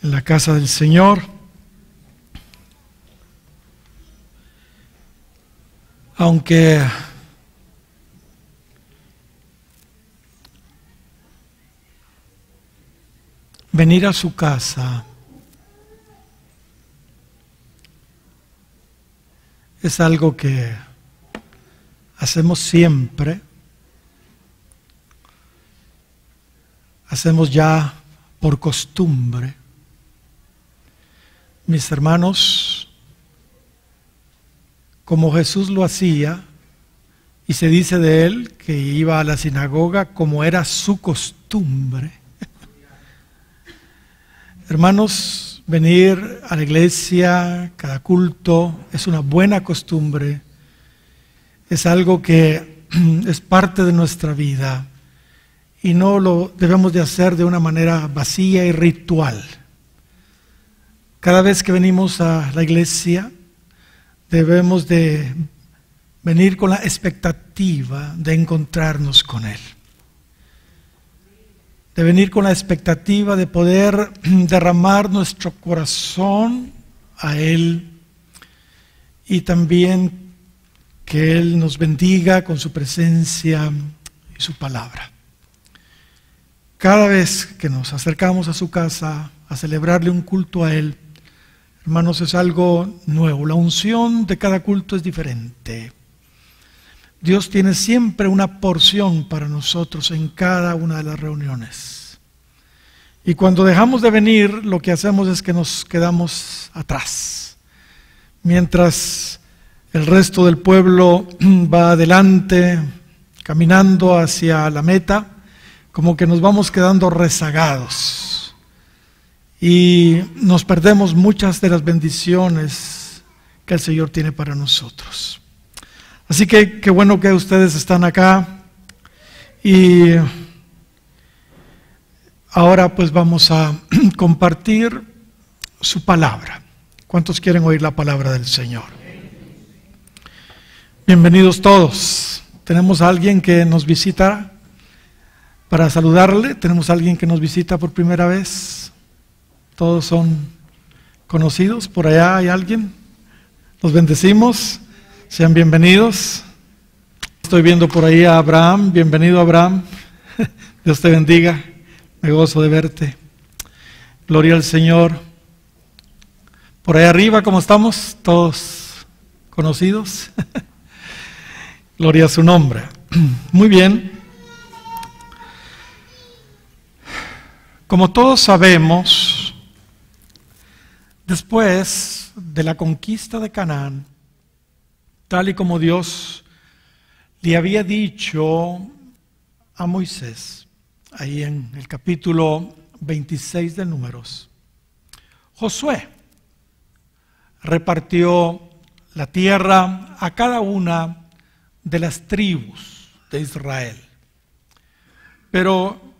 en la casa del Señor. Aunque venir a su casa es algo que hacemos siempre, hacemos ya por costumbre. Mis hermanos, como Jesús lo hacía, y se dice de él que iba a la sinagoga como era su costumbre. Hermanos, venir a la iglesia, cada culto, es una buena costumbre, es algo que es parte de nuestra vida y no lo debemos de hacer de una manera vacía y ritual. Cada vez que venimos a la iglesia, debemos de venir con la expectativa de encontrarnos con Él. De venir con la expectativa de poder derramar nuestro corazón a Él y también que Él nos bendiga con su presencia y su palabra. Cada vez que nos acercamos a su casa a celebrarle un culto a Él, hermanos, es algo nuevo. La unción de cada culto es diferente. Dios tiene siempre una porción para nosotros en cada una de las reuniones. Y cuando dejamos de venir, lo que hacemos es que nos quedamos atrás. Mientras el resto del pueblo va adelante, caminando hacia la meta, como que nos vamos quedando rezagados. Y nos perdemos muchas de las bendiciones que el Señor tiene para nosotros. Así que qué bueno que ustedes están acá y ahora pues vamos a compartir su palabra. ¿Cuántos quieren oír la palabra del Señor? Bienvenidos todos. Tenemos a alguien que nos visita para saludarle. Tenemos a alguien que nos visita por primera vez. Todos son conocidos. Por allá hay alguien. Los bendecimos. Sean bienvenidos. Estoy viendo por ahí a Abraham. Bienvenido, Abraham. Dios te bendiga. Me gozo de verte. Gloria al Señor. Por ahí arriba, ¿cómo estamos? Todos conocidos. Gloria a su nombre. Muy bien. Como todos sabemos, después de la conquista de Canaán, tal y como Dios le había dicho a Moisés, ahí en el capítulo 26 de Números, Josué repartió la tierra a cada una de las tribus de Israel. Pero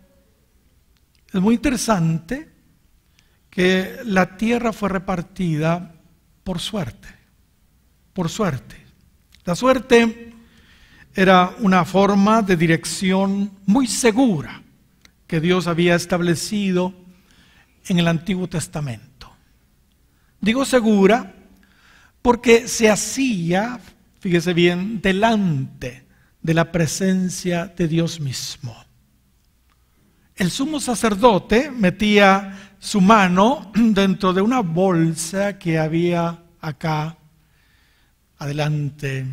es muy interesante que la tierra fue repartida por suerte, por suerte. La suerte era una forma de dirección muy segura que Dios había establecido en el Antiguo Testamento. Digo segura porque se hacía, fíjese bien, delante de la presencia de Dios mismo. El sumo sacerdote metía su mano dentro de una bolsa que había acá adelante,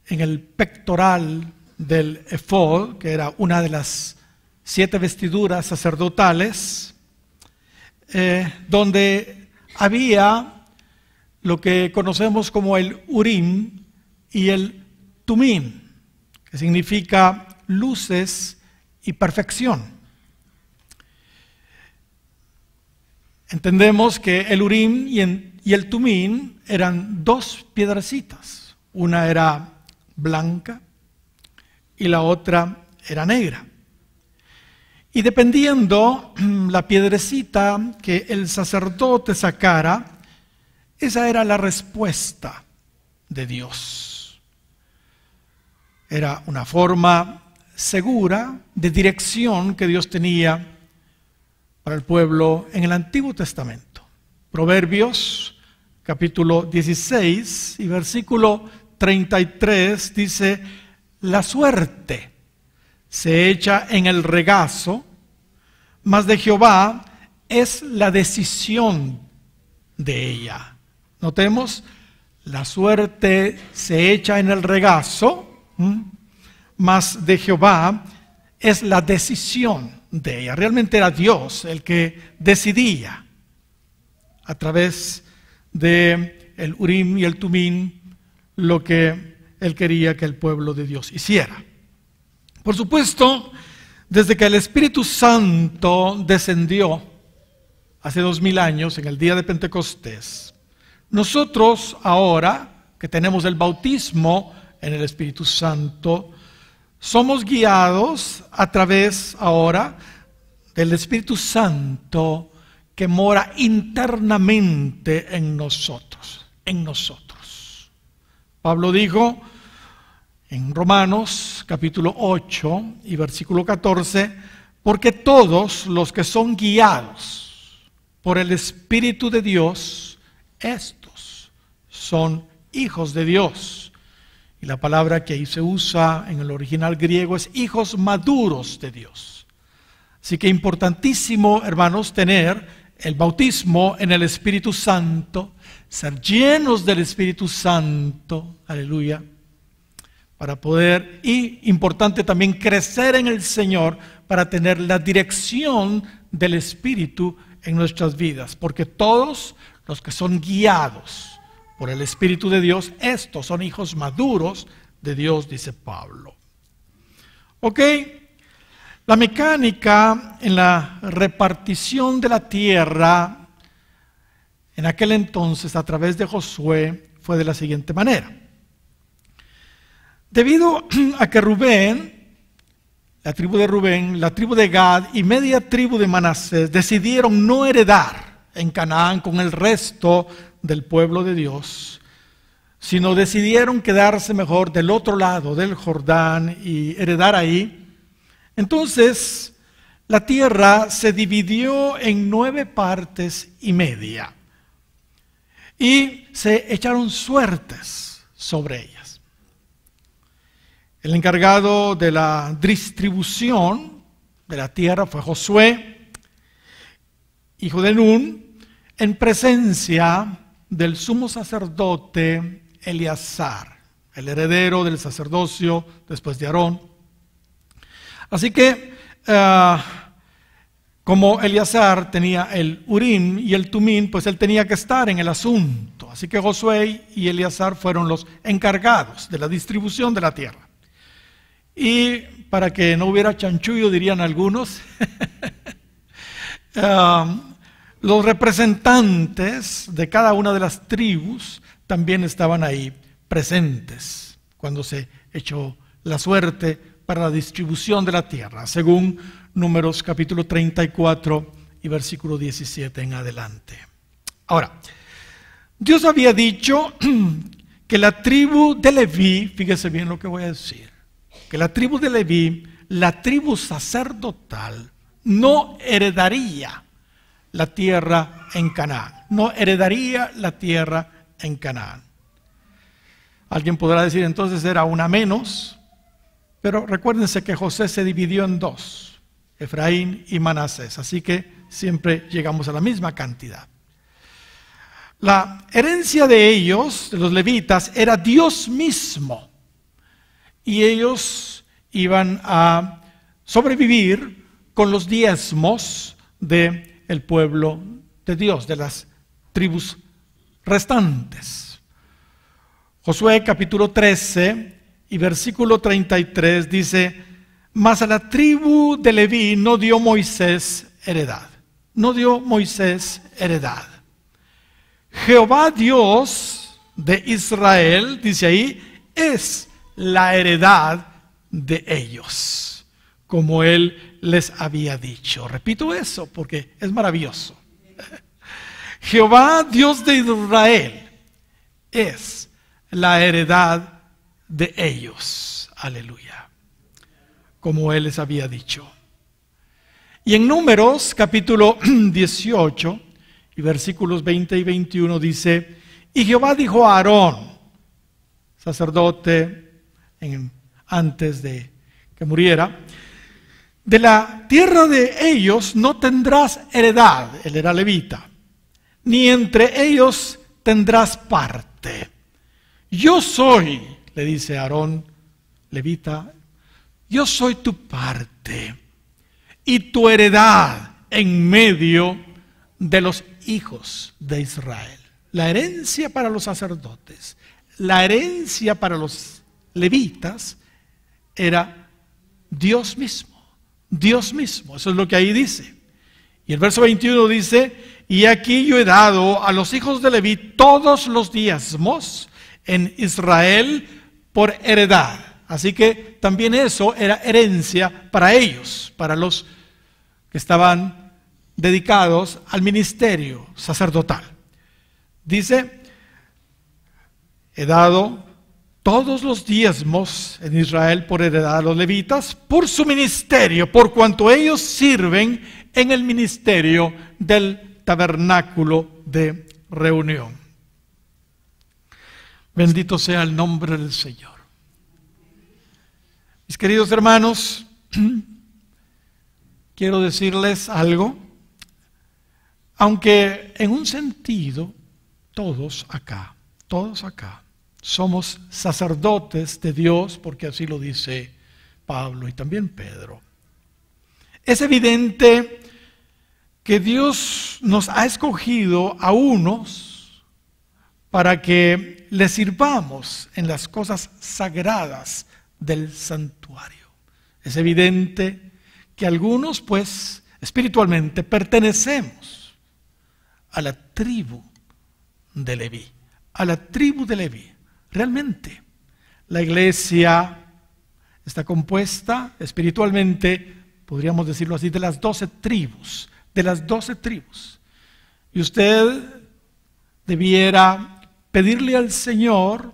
en el pectoral del efod, que era una de las 7 vestiduras sacerdotales, donde había lo que conocemos como el Urim y el Tumim, que significa luces y perfección. Entendemos que el Urim y el Tumim eran 2 piedrecitas. Una era blanca y la otra era negra. Y dependiendo la piedrecita que el sacerdote sacara, esa era la respuesta de Dios. Era una forma segura de dirección que Dios tenía para el pueblo en el Antiguo Testamento. Proverbios, capítulo 16 y versículo 33 dice: la suerte se echa en el regazo, mas de Jehová es la decisión de ella. Notemos, la suerte se echa en el regazo, mas de Jehová es la decisión de ella. Realmente era Dios el que decidía a través de el Urim y el Tumim lo que Él quería que el pueblo de Dios hiciera. Por supuesto, desde que el Espíritu Santo descendió hace 2000 años, en el día de Pentecostés, nosotros ahora, que tenemos el bautismo en el Espíritu Santo, somos guiados a través ahora del Espíritu Santo que mora internamente en nosotros, Pablo dijo en Romanos capítulo 8 y versículo 14, porque todos los que son guiados por el Espíritu de Dios, estos son hijos de Dios. Y la palabra que ahí se usa en el original griego es hijos maduros de Dios. Así que importantísimo, hermanos, tener el bautismo en el Espíritu Santo, ser llenos del Espíritu Santo, aleluya, para poder, y importante también crecer en el Señor para tener la dirección del Espíritu en nuestras vidas, porque todos los que son guiados por el Espíritu de Dios, estos son hijos maduros de Dios, dice Pablo. Ok, la mecánica en la repartición de la tierra en aquel entonces a través de Josué fue de la siguiente manera. Debido a que Rubén, la tribu de Rubén, la tribu de Gad y media tribu de Manasés decidieron no heredar en Canaán con el resto del pueblo de Dios, sino decidieron quedarse mejor del otro lado del Jordán y heredar ahí. Entonces, la tierra se dividió en 9 partes y media y se echaron suertes sobre ellas. El encargado de la distribución de la tierra fue Josué, hijo de Nun, en presencia del sumo sacerdote Eleazar, el heredero del sacerdocio después de Aarón. Así que, como Eleazar tenía el Urim y el Tumim, pues él tenía que estar en el asunto. Así que Josué y Eleazar fueron los encargados de la distribución de la tierra. Y para que no hubiera chanchullo, dirían algunos, los representantes de cada una de las tribus también estaban ahí presentes cuando se echó la suerte para la distribución de la tierra, según Números capítulo 34 y versículo 17 en adelante. Ahora, Dios había dicho que la tribu de Leví, fíjese bien lo que voy a decir, que la tribu de Leví, la tribu sacerdotal, no heredaría la tierra en Canaán, no heredaría la tierra en Canaán. Alguien podrá decir entonces era una menos, pero recuérdense que José se dividió en 2, Efraín y Manasés, así que siempre llegamos a la misma cantidad. La herencia de ellos, de los levitas, era Dios mismo, y ellos iban a sobrevivir con los diezmos del pueblo de Dios, de las tribus restantes. Josué capítulo 13 y versículo 33 dice: mas a la tribu de Leví no dio Moisés heredad. No dio Moisés heredad. Jehová Dios de Israel, dice ahí, es la heredad de ellos, como Él les había dicho. Repito eso porque es maravilloso. Jehová Dios de Israel es la heredad de ellos. Aleluya. Como Él les había dicho. Y en Números capítulo 18 y versículos 20 y 21 dice: y Jehová dijo a Aarón, sacerdote, antes de que muriera: de la tierra de ellos no tendrás heredad, él era levita, ni entre ellos tendrás parte. Yo soy, le dice Aarón, levita, yo soy tu parte y tu heredad en medio de los hijos de Israel. La herencia para los sacerdotes, la herencia para los levitas era Dios mismo. Dios mismo, eso es lo que ahí dice. Y el verso 21 dice: y aquí yo he dado a los hijos de Leví todos los diezmos en Israel por heredad. Así que también eso era herencia para ellos, para los que estaban dedicados al ministerio sacerdotal. Dice: he dado todos los diezmos en Israel por heredad a los levitas por su ministerio, por cuanto ellos sirven en el ministerio del tabernáculo de reunión. Bendito sea el nombre del Señor. Mis queridos hermanos, quiero decirles algo, aunque en un sentido todos acá somos sacerdotes de Dios, porque así lo dice Pablo y también Pedro. Es evidente que Dios nos ha escogido a unos para que le sirvamos en las cosas sagradas del santuario. Es evidente que algunos, pues, espiritualmente pertenecemos a la tribu de Leví, a la tribu de Leví. Realmente, la iglesia está compuesta espiritualmente, podríamos decirlo así, de las 12 tribus, Y usted debiera pedirle al Señor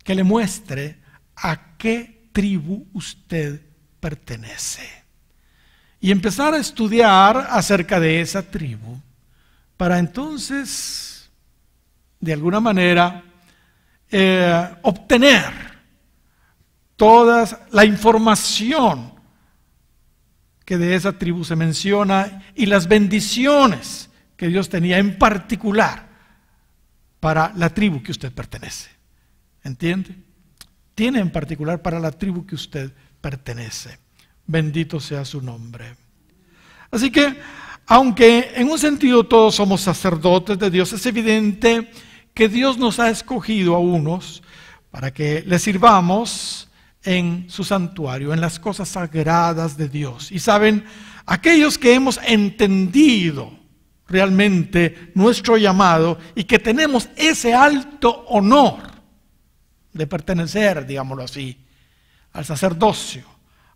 que le muestre a qué tribu usted pertenece. Y empezar a estudiar acerca de esa tribu, para entonces, de alguna manera, obtener toda la información que de esa tribu se menciona y las bendiciones que Dios tenía en particular para la tribu que usted pertenece. ¿Entiende? Tiene en particular para la tribu que usted pertenece. Bendito sea su nombre. Así que, aunque en un sentido todos somos sacerdotes de Dios, es evidente que Dios nos ha escogido a unos para que le sirvamos en su santuario, en las cosas sagradas de Dios. Y saben, aquellos que hemos entendido realmente nuestro llamado y que tenemos ese alto honor de pertenecer, digámoslo así, al sacerdocio,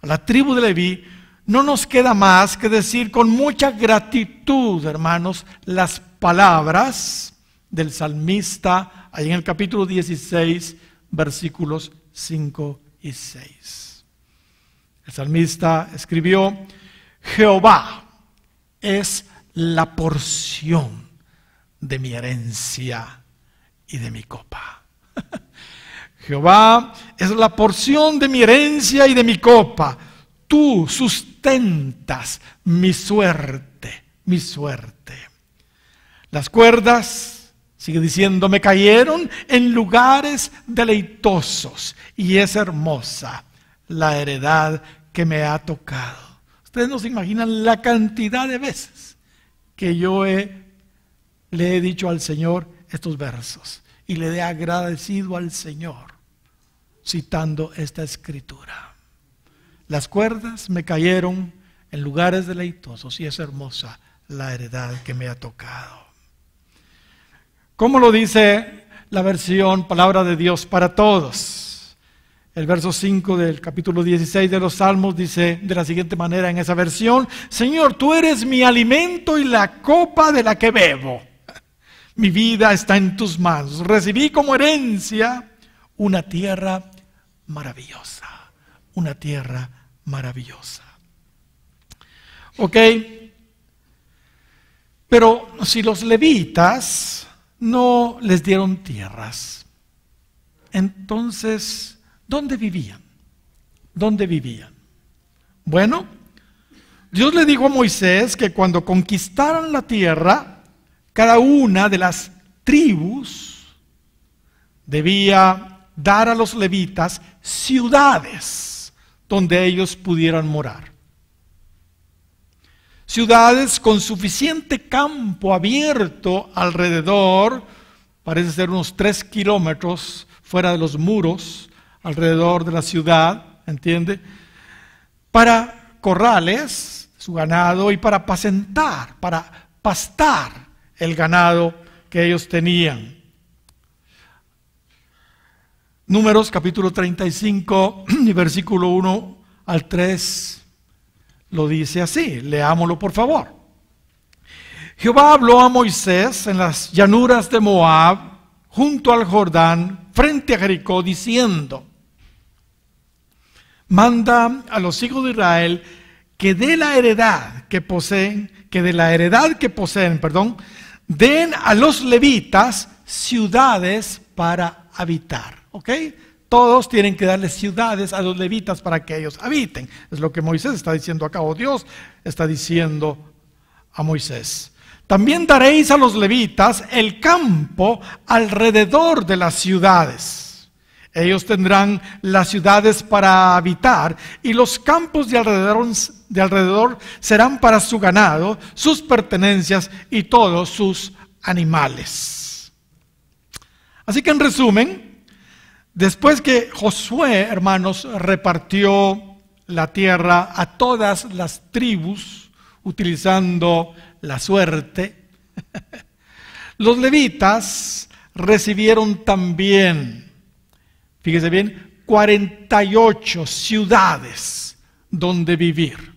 a la tribu de Leví, no nos queda más que decir con mucha gratitud, hermanos, las palabras del salmista ahí en el capítulo 16, versículos 5 y 6. El salmista escribió: Jehová es la porción de mi herencia y de mi copa. Jehová es la porción de mi herencia y de mi copa. Tú sustentas mi suerte, mi suerte. Las cuerdas, sigue diciendo, me cayeron en lugares deleitosos y es hermosa la heredad que me ha tocado. Ustedes no se imaginan la cantidad de veces que yo le he dicho al Señor estos versos y le he agradecido al Señor citando esta escritura. Las cuerdas me cayeron en lugares deleitosos y es hermosa la heredad que me ha tocado. ¿Cómo lo dice la versión Palabra de Dios para Todos? El verso 5 del capítulo 16 de los Salmos dice de la siguiente manera en esa versión: Señor, tú eres mi alimento y la copa de la que bebo. Mi vida está en tus manos. Recibí como herencia una tierra maravillosa, una tierra maravillosa. ¿Ok? Pero si los levitas no les dieron tierras, entonces, ¿dónde vivían? ¿Dónde vivían? Bueno, Dios le dijo a Moisés que cuando conquistaran la tierra, cada una de las tribus debía dar a los levitas ciudades donde ellos pudieran morar. Ciudades con suficiente campo abierto alrededor, parece ser unos 3 kilómetros fuera de los muros, alrededor de la ciudad, ¿entiende? Para corrales, su ganado, y para apacentar, para pastar el ganado que ellos tenían. Números capítulo 35 y versículo 1 al 3 lo dice así, leámoslo por favor. Jehová habló a Moisés en las llanuras de Moab, junto al Jordán, frente a Jericó, diciendo: manda a los hijos de Israel que de la heredad que poseen, den a los levitas ciudades para habitar. ¿Ok? Todos tienen que darles ciudades a los levitas para que ellos habiten. Es lo que Moisés está diciendo acá, o Dios está diciendo a Moisés. También daréis a los levitas el campo alrededor de las ciudades. Ellos tendrán las ciudades para habitar, y los campos de alrededor serán para su ganado, sus pertenencias y todos sus animales. Así que en resumen, después que Josué, hermanos, repartió la tierra a todas las tribus, utilizando la suerte, los levitas recibieron también, fíjese bien, 48 ciudades donde vivir.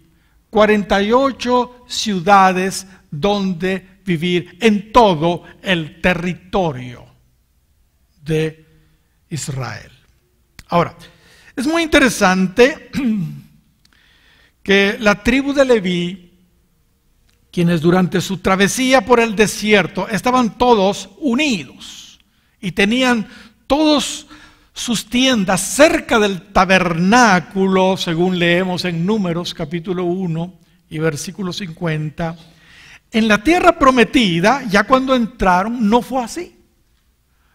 48 ciudades donde vivir en todo el territorio de Israel. Ahora, es muy interesante que la tribu de Leví, quienes durante su travesía por el desierto estaban todos unidos y tenían todos sus tiendas cerca del tabernáculo, según leemos en Números capítulo 1 y versículo 50, en la tierra prometida, ya cuando entraron, no fue así.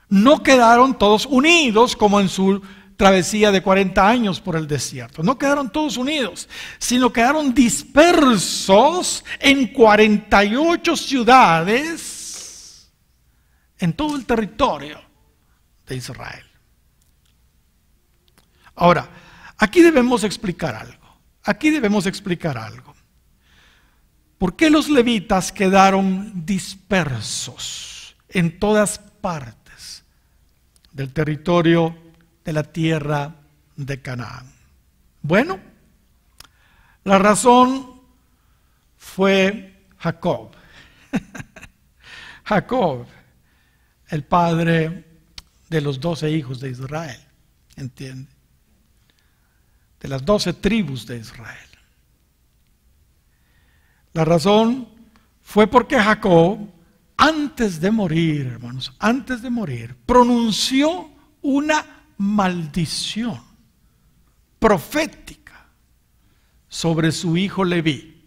No quedaron todos unidos como en su travesía de 40 años por el desierto. No quedaron todos unidos, sino quedaron dispersos en 48 ciudades en todo el territorio de Israel. Ahora, aquí debemos explicar algo. ¿Por qué los levitas quedaron dispersos en todas partes del territorio de la tierra de Canaán? Bueno, la razón fue Jacob. Jacob, el padre de los 12 hijos de Israel, ¿entiende? De las 12 tribus de Israel. La razón fue porque Jacob, antes de morir, hermanos, antes de morir, pronunció una maldición profética sobre su hijo Leví.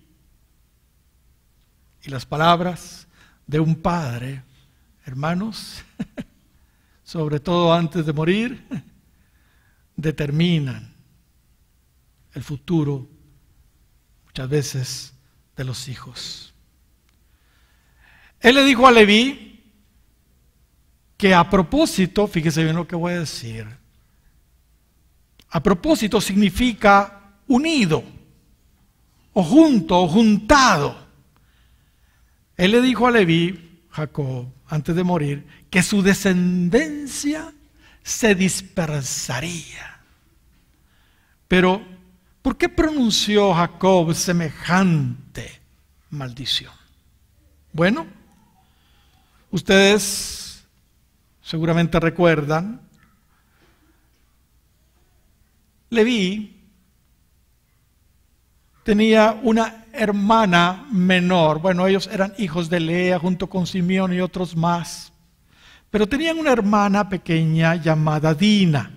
Y las palabras de un padre, hermanos, sobre todo antes de morir, determinan el futuro, muchas veces, de los hijos. Él le dijo a Leví que a propósito, fíjese bien lo que voy a decir, a propósito significa unido, o junto, o juntado. Él le dijo a Leví, Jacob, antes de morir, que su descendencia se dispersaría. Pero, ¿por qué pronunció Jacob semejante maldición? Bueno, ustedes seguramente recuerdan, Leví tenía una hermana menor. Bueno, ellos eran hijos de Lea junto con Simeón y otros más. Pero tenían una hermana pequeña llamada Dina.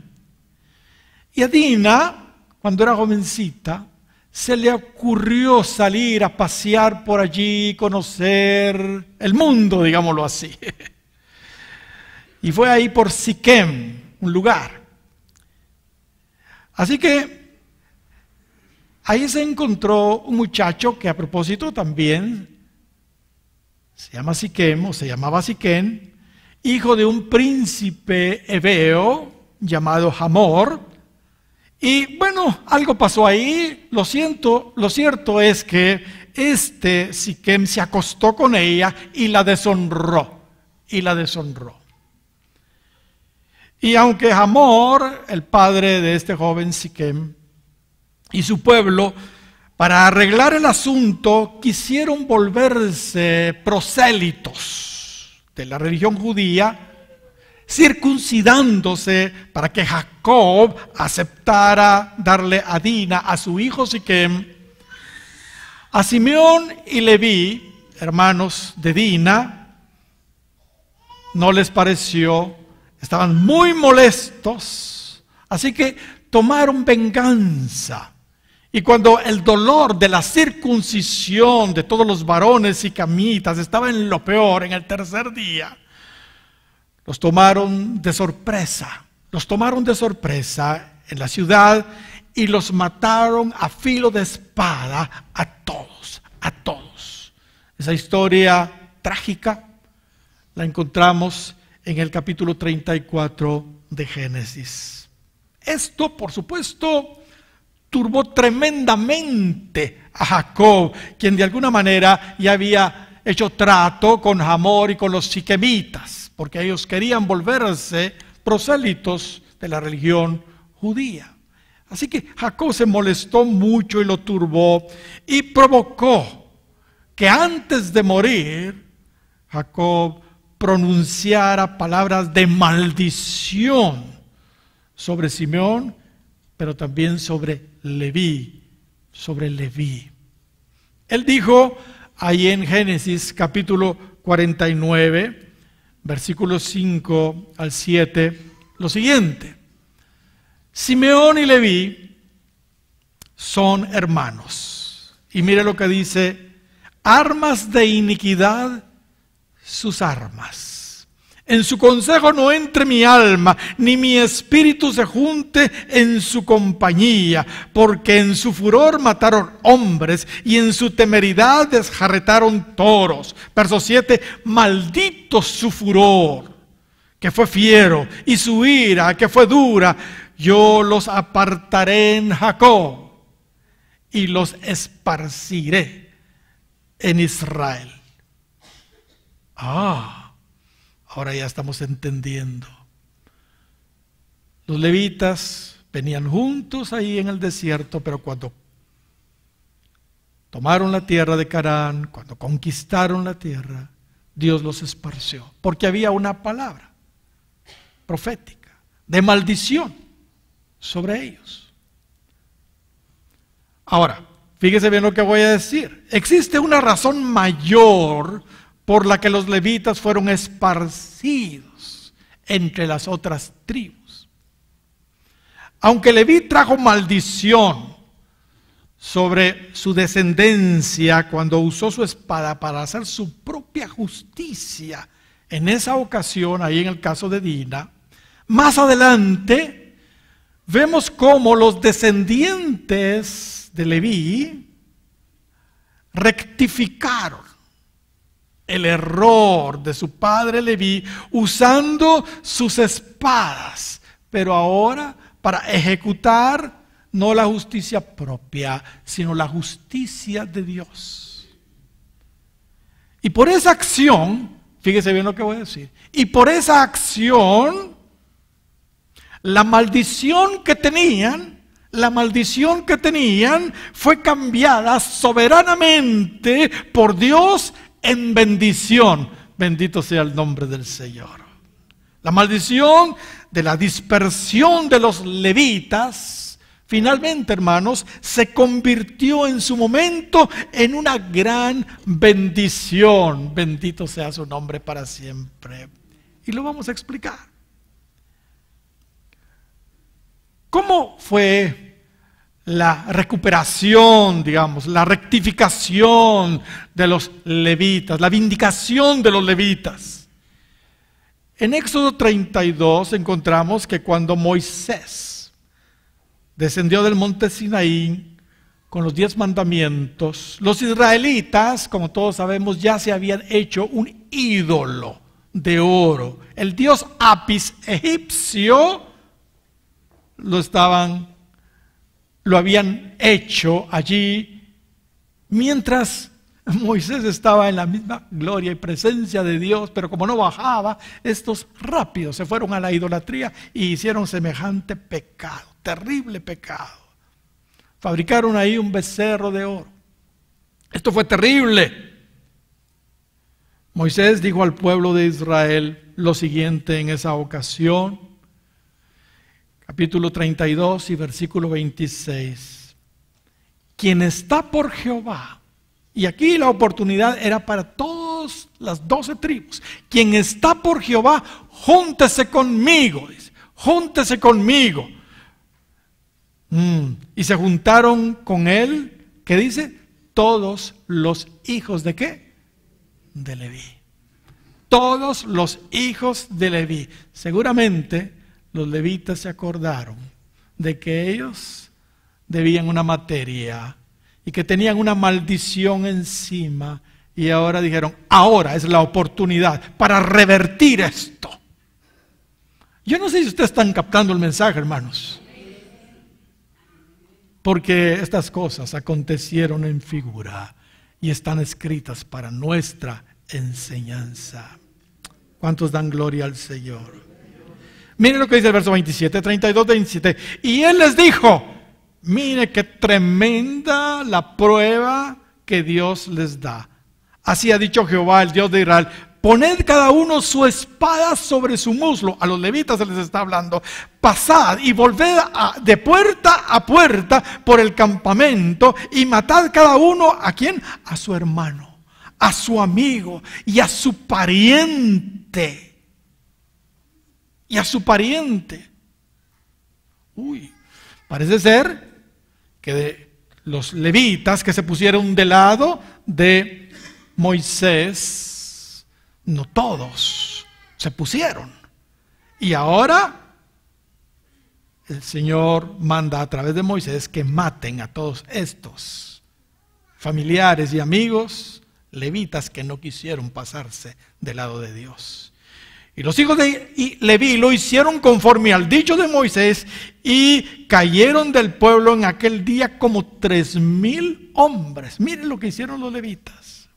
Y a Dina, cuando era jovencita, se le ocurrió salir a pasear por allí, conocer el mundo, digámoslo así. Y fue ahí por Siquem, un lugar. Así que ahí se encontró un muchacho que, a propósito, también se llama Siquem, o se llamaba Siquem, hijo de un príncipe heveo llamado Hamor. Y bueno, algo pasó ahí. Lo cierto es que Siquem se acostó con ella y la deshonró. Y aunque Hamor, el padre de este joven Siquem, y su pueblo, para arreglar el asunto, quisieron volverse prosélitos de la religión judía, circuncidándose para que Jacob aceptara darle a Dina, a su hijo Siquem. A Simeón y Leví, hermanos de Dina, no les pareció, estaban muy molestos, así que tomaron venganza. Y cuando el dolor de la circuncisión de todos los varones sicamitas estaba en lo peor, en el tercer día, los tomaron de sorpresa en la ciudad y los mataron a filo de espada a todos. Esa historia trágica la encontramos en el capítulo 34 de Génesis. Esto, por supuesto, turbó tremendamente a Jacob, quien de alguna manera ya había hecho trato con Hamor y con los siquemitas, porque ellos querían volverse prosélitos de la religión judía. Así que Jacob se molestó mucho y lo turbó y provocó que antes de morir Jacob pronunciara palabras de maldición sobre Simeón, pero también sobre Leví. Él dijo ahí en Génesis capítulo 49, versículos 5 al 7, lo siguiente: Simeón y Leví son hermanos. Y mire lo que dice: armas de iniquidad sus armas. En su consejo no entre mi alma, ni mi espíritu se junte en su compañía, porque en su furor mataron hombres y en su temeridad desjarretaron toros. Verso 7, maldito su furor, que fue fiero, y su ira, que fue dura. Yo los apartaré en Jacob y los esparciré en Israel. Ahora ya estamos entendiendo. Los levitas venían juntos ahí en el desierto, pero cuando tomaron la tierra de Canaán, cuando conquistaron la tierra, Dios los esparció, porque había una palabra profética de maldición sobre ellos. Ahora, fíjese bien lo que voy a decir. Existe una razón mayor por la que los levitas fueron esparcidos entre las otras tribus. Aunque Leví trajo maldición sobre su descendencia cuando usó su espada para hacer su propia justicia en esa ocasión, ahí en el caso de Dina, más adelante vemos cómo los descendientes de Leví rectificaron el error de su padre Leví usando sus espadas, pero ahora para ejecutar no la justicia propia, sino la justicia de Dios. Y por esa acción, fíjese bien lo que voy a decir, y por esa acción, la maldición que tenían fue cambiada soberanamente por Dios en bendición. Bendito sea el nombre del Señor. La maldición de la dispersión de los levitas finalmente, hermanos, se convirtió en su momento en una gran bendición. Bendito sea su nombre para siempre. Y lo vamos a explicar. ¿Cómo fue la recuperación, digamos, la rectificación de los levitas, la vindicación de los levitas? En Éxodo 32 encontramos que cuando Moisés descendió del monte Sinaí con los 10 mandamientos, los israelitas, como todos sabemos, ya se habían hecho un ídolo de oro. El dios Apis egipcio lo habían hecho allí mientras Moisés estaba en la misma gloria y presencia de Dios, pero como no bajaba, estos rápidos se fueron a la idolatría y hicieron semejante pecado, terrible pecado. Fabricaron ahí un becerro de oro. Esto fue terrible. Moisés dijo al pueblo de Israel lo siguiente en esa ocasión, capítulo 32 y versículo 26. Quien está por Jehová, y aquí la oportunidad era para todas las 12 tribus. Quien está por Jehová, júntese conmigo, dice, júntese conmigo. Y se juntaron con él, ¿qué dice? Todos los hijos de ¿qué? De Leví. Todos los hijos de Leví. Seguramente los levitas se acordaron de que ellos debían una materia y que tenían una maldición encima, y ahora dijeron, ahora es la oportunidad para revertir esto. Yo no sé si ustedes están captando el mensaje, hermanos, porque estas cosas acontecieron en figura y están escritas para nuestra enseñanza. ¿Cuántos dan gloria al Señor? Miren lo que dice el verso 27, 32, 27. Y él les dijo, mire qué tremenda la prueba que Dios les da. Así ha dicho Jehová, el Dios de Israel, poned cada uno su espada sobre su muslo. A los levitas se les está hablando. Pasad y volved de puerta a puerta por el campamento y matad cada uno, ¿a quién? A su hermano, a su amigo y a su pariente. Y a su pariente. Parece ser que los levitas que se pusieron del lado de Moisés, no todos se pusieron. Y ahora el Señor manda a través de Moisés que maten a todos estos familiares y amigos levitas que no quisieron pasarse del lado de Dios. Y los hijos de Leví lo hicieron conforme al dicho de Moisés y cayeron del pueblo en aquel día como 3,000 hombres. Miren lo que hicieron los levitas.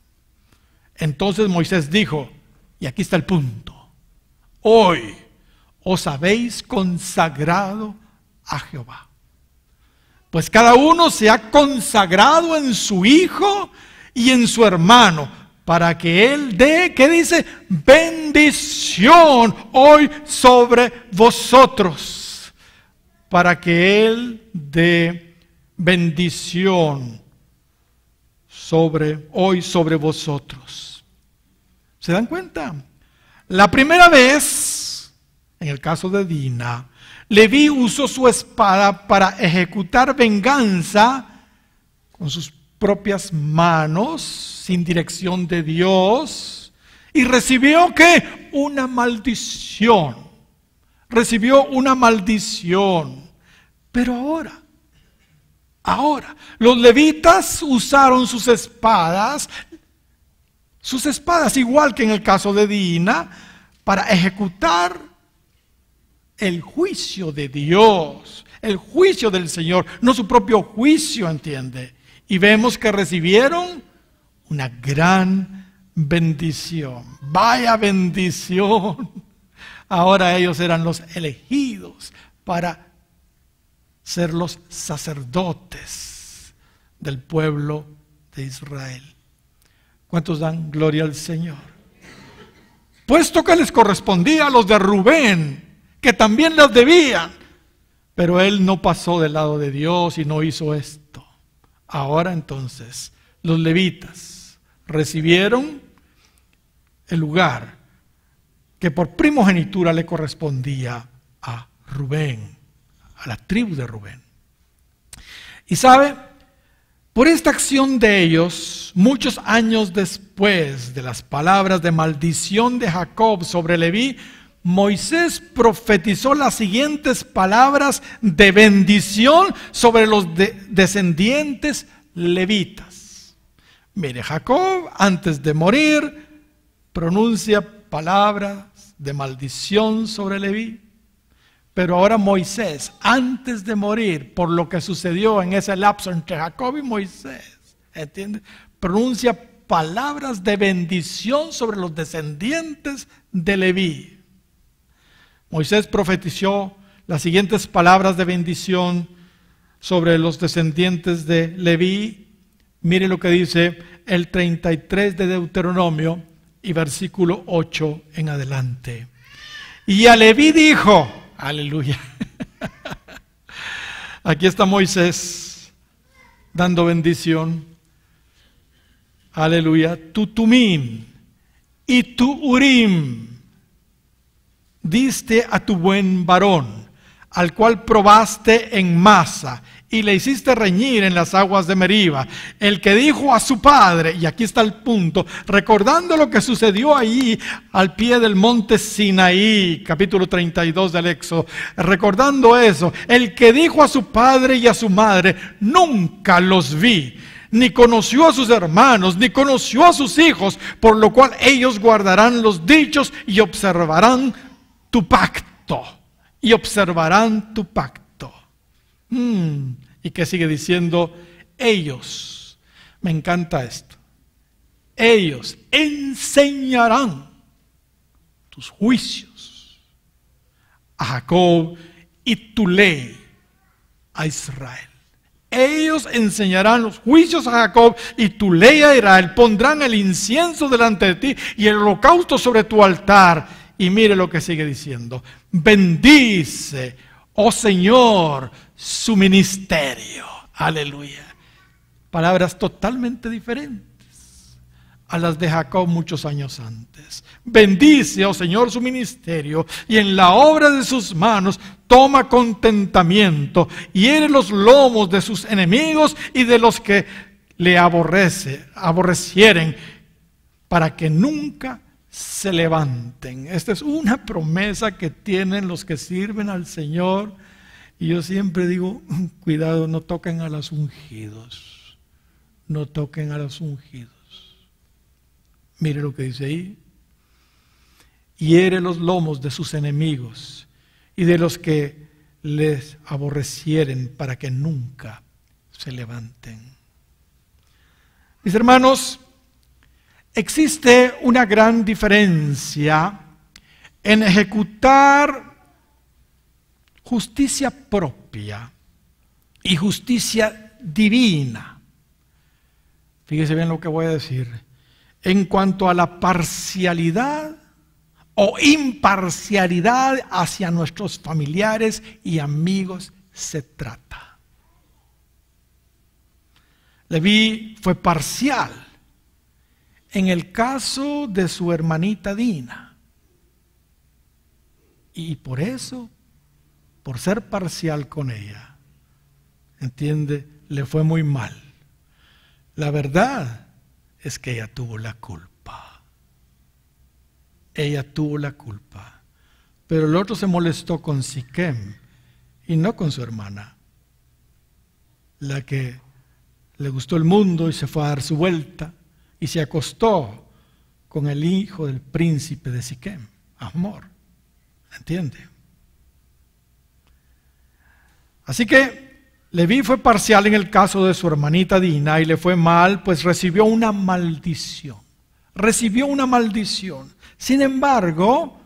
Entonces Moisés dijo, y aquí está el punto, hoy os habéis consagrado a Jehová. Pues cada uno se ha consagrado en su hijo y en su hermano, para que él dé, ¿qué dice? Bendición hoy sobre vosotros. Para que él dé bendición hoy sobre vosotros. ¿Se dan cuenta? La primera vez, en el caso de Dina, Leví usó su espada para ejecutar venganza con sus propias manos, sin dirección de Dios, y recibió ¿qué? Una maldición. Recibió una maldición. Pero ahora, los levitas usaron sus espadas igual que en el caso de Dina, para ejecutar el juicio de Dios, el juicio del Señor, no su propio juicio, ¿entiende? Y vemos que recibieron una gran bendición. Vaya bendición. Ahora ellos eran los elegidos para ser los sacerdotes del pueblo de Israel. ¿Cuántos dan gloria al Señor? Puesto que les correspondía a los de Rubén, que también les debían, Pero él no pasó del lado de Dios y no hizo esto. Ahora entonces, los levitas recibieron el lugar que por primogenitura le correspondía a Rubén, a la tribu de Rubén. Y sabe, por esta acción de ellos, muchos años después de las palabras de maldición de Jacob sobre Leví, Moisés profetizó las siguientes palabras de bendición sobre los descendientes levitas. Mire, Jacob antes de morir pronuncia palabras de maldición sobre Leví, pero ahora Moisés, antes de morir, por lo que sucedió en ese lapso entre Jacob y Moisés, ¿entiende?, pronuncia palabras de bendición sobre los descendientes de Leví. Moisés profetizó las siguientes palabras de bendición sobre los descendientes de Leví. Mire lo que dice el 33 de Deuteronomio y versículo 8 en adelante. Y a Leví dijo, aleluya, aquí está Moisés dando bendición, aleluya, tu Tumim y tu Urim diste a tu buen varón, al cual probaste en Masa, y le hiciste reñir en las aguas de Meriba, el que dijo a su padre, y aquí está el punto, recordando lo que sucedió ahí al pie del monte Sinaí, capítulo 32 del Éxodo, recordando eso, el que dijo a su padre y a su madre, nunca los vi, ni conoció a sus hermanos, ni conoció a sus hijos, por lo cual ellos guardarán los dichos y observarán tu pacto, y observarán tu pacto. Y que sigue diciendo, ellos, me encanta esto, ellos enseñarán tus juicios a Jacob y tu ley a Israel. Ellos enseñarán los juicios a Jacob y tu ley a Israel, pondrán el incienso delante de ti y el holocausto sobre tu altar. Y mire lo que sigue diciendo, bendice, oh Señor, su ministerio. Aleluya. Palabras totalmente diferentes a las de Jacob muchos años antes. Bendice, oh Señor, su ministerio, y en la obra de sus manos toma contentamiento, hiere los lomos de sus enemigos y de los que le aborrecieren, para que nunca se levanten. Esta es una promesa que tienen los que sirven al Señor. Y yo siempre digo, cuidado, no toquen a los ungidos. No toquen a los ungidos. Mire lo que dice ahí. Hiere los lomos de sus enemigos y de los que les aborrecieren, para que nunca se levanten. Mis hermanos, existe una gran diferencia en ejecutar justicia propia y justicia divina. Fíjese bien lo que voy a decir. En cuanto a la parcialidad o imparcialidad hacia nuestros familiares y amigos se trata. Leví fue parcial en el caso de su hermanita Dina. Y por eso, por ser parcial con ella, ¿entiende?, le fue muy mal. La verdad es que ella tuvo la culpa. Ella tuvo la culpa. Pero el otro se molestó con Siquem y no con su hermana, la que le gustó el mundo y se fue a dar su vuelta y se acostó con el hijo del príncipe de Siquem, Hamor. ¿Entiende? Así que Leví fue parcial en el caso de su hermanita Dina y le fue mal, pues recibió una maldición. Recibió una maldición. Sin embargo,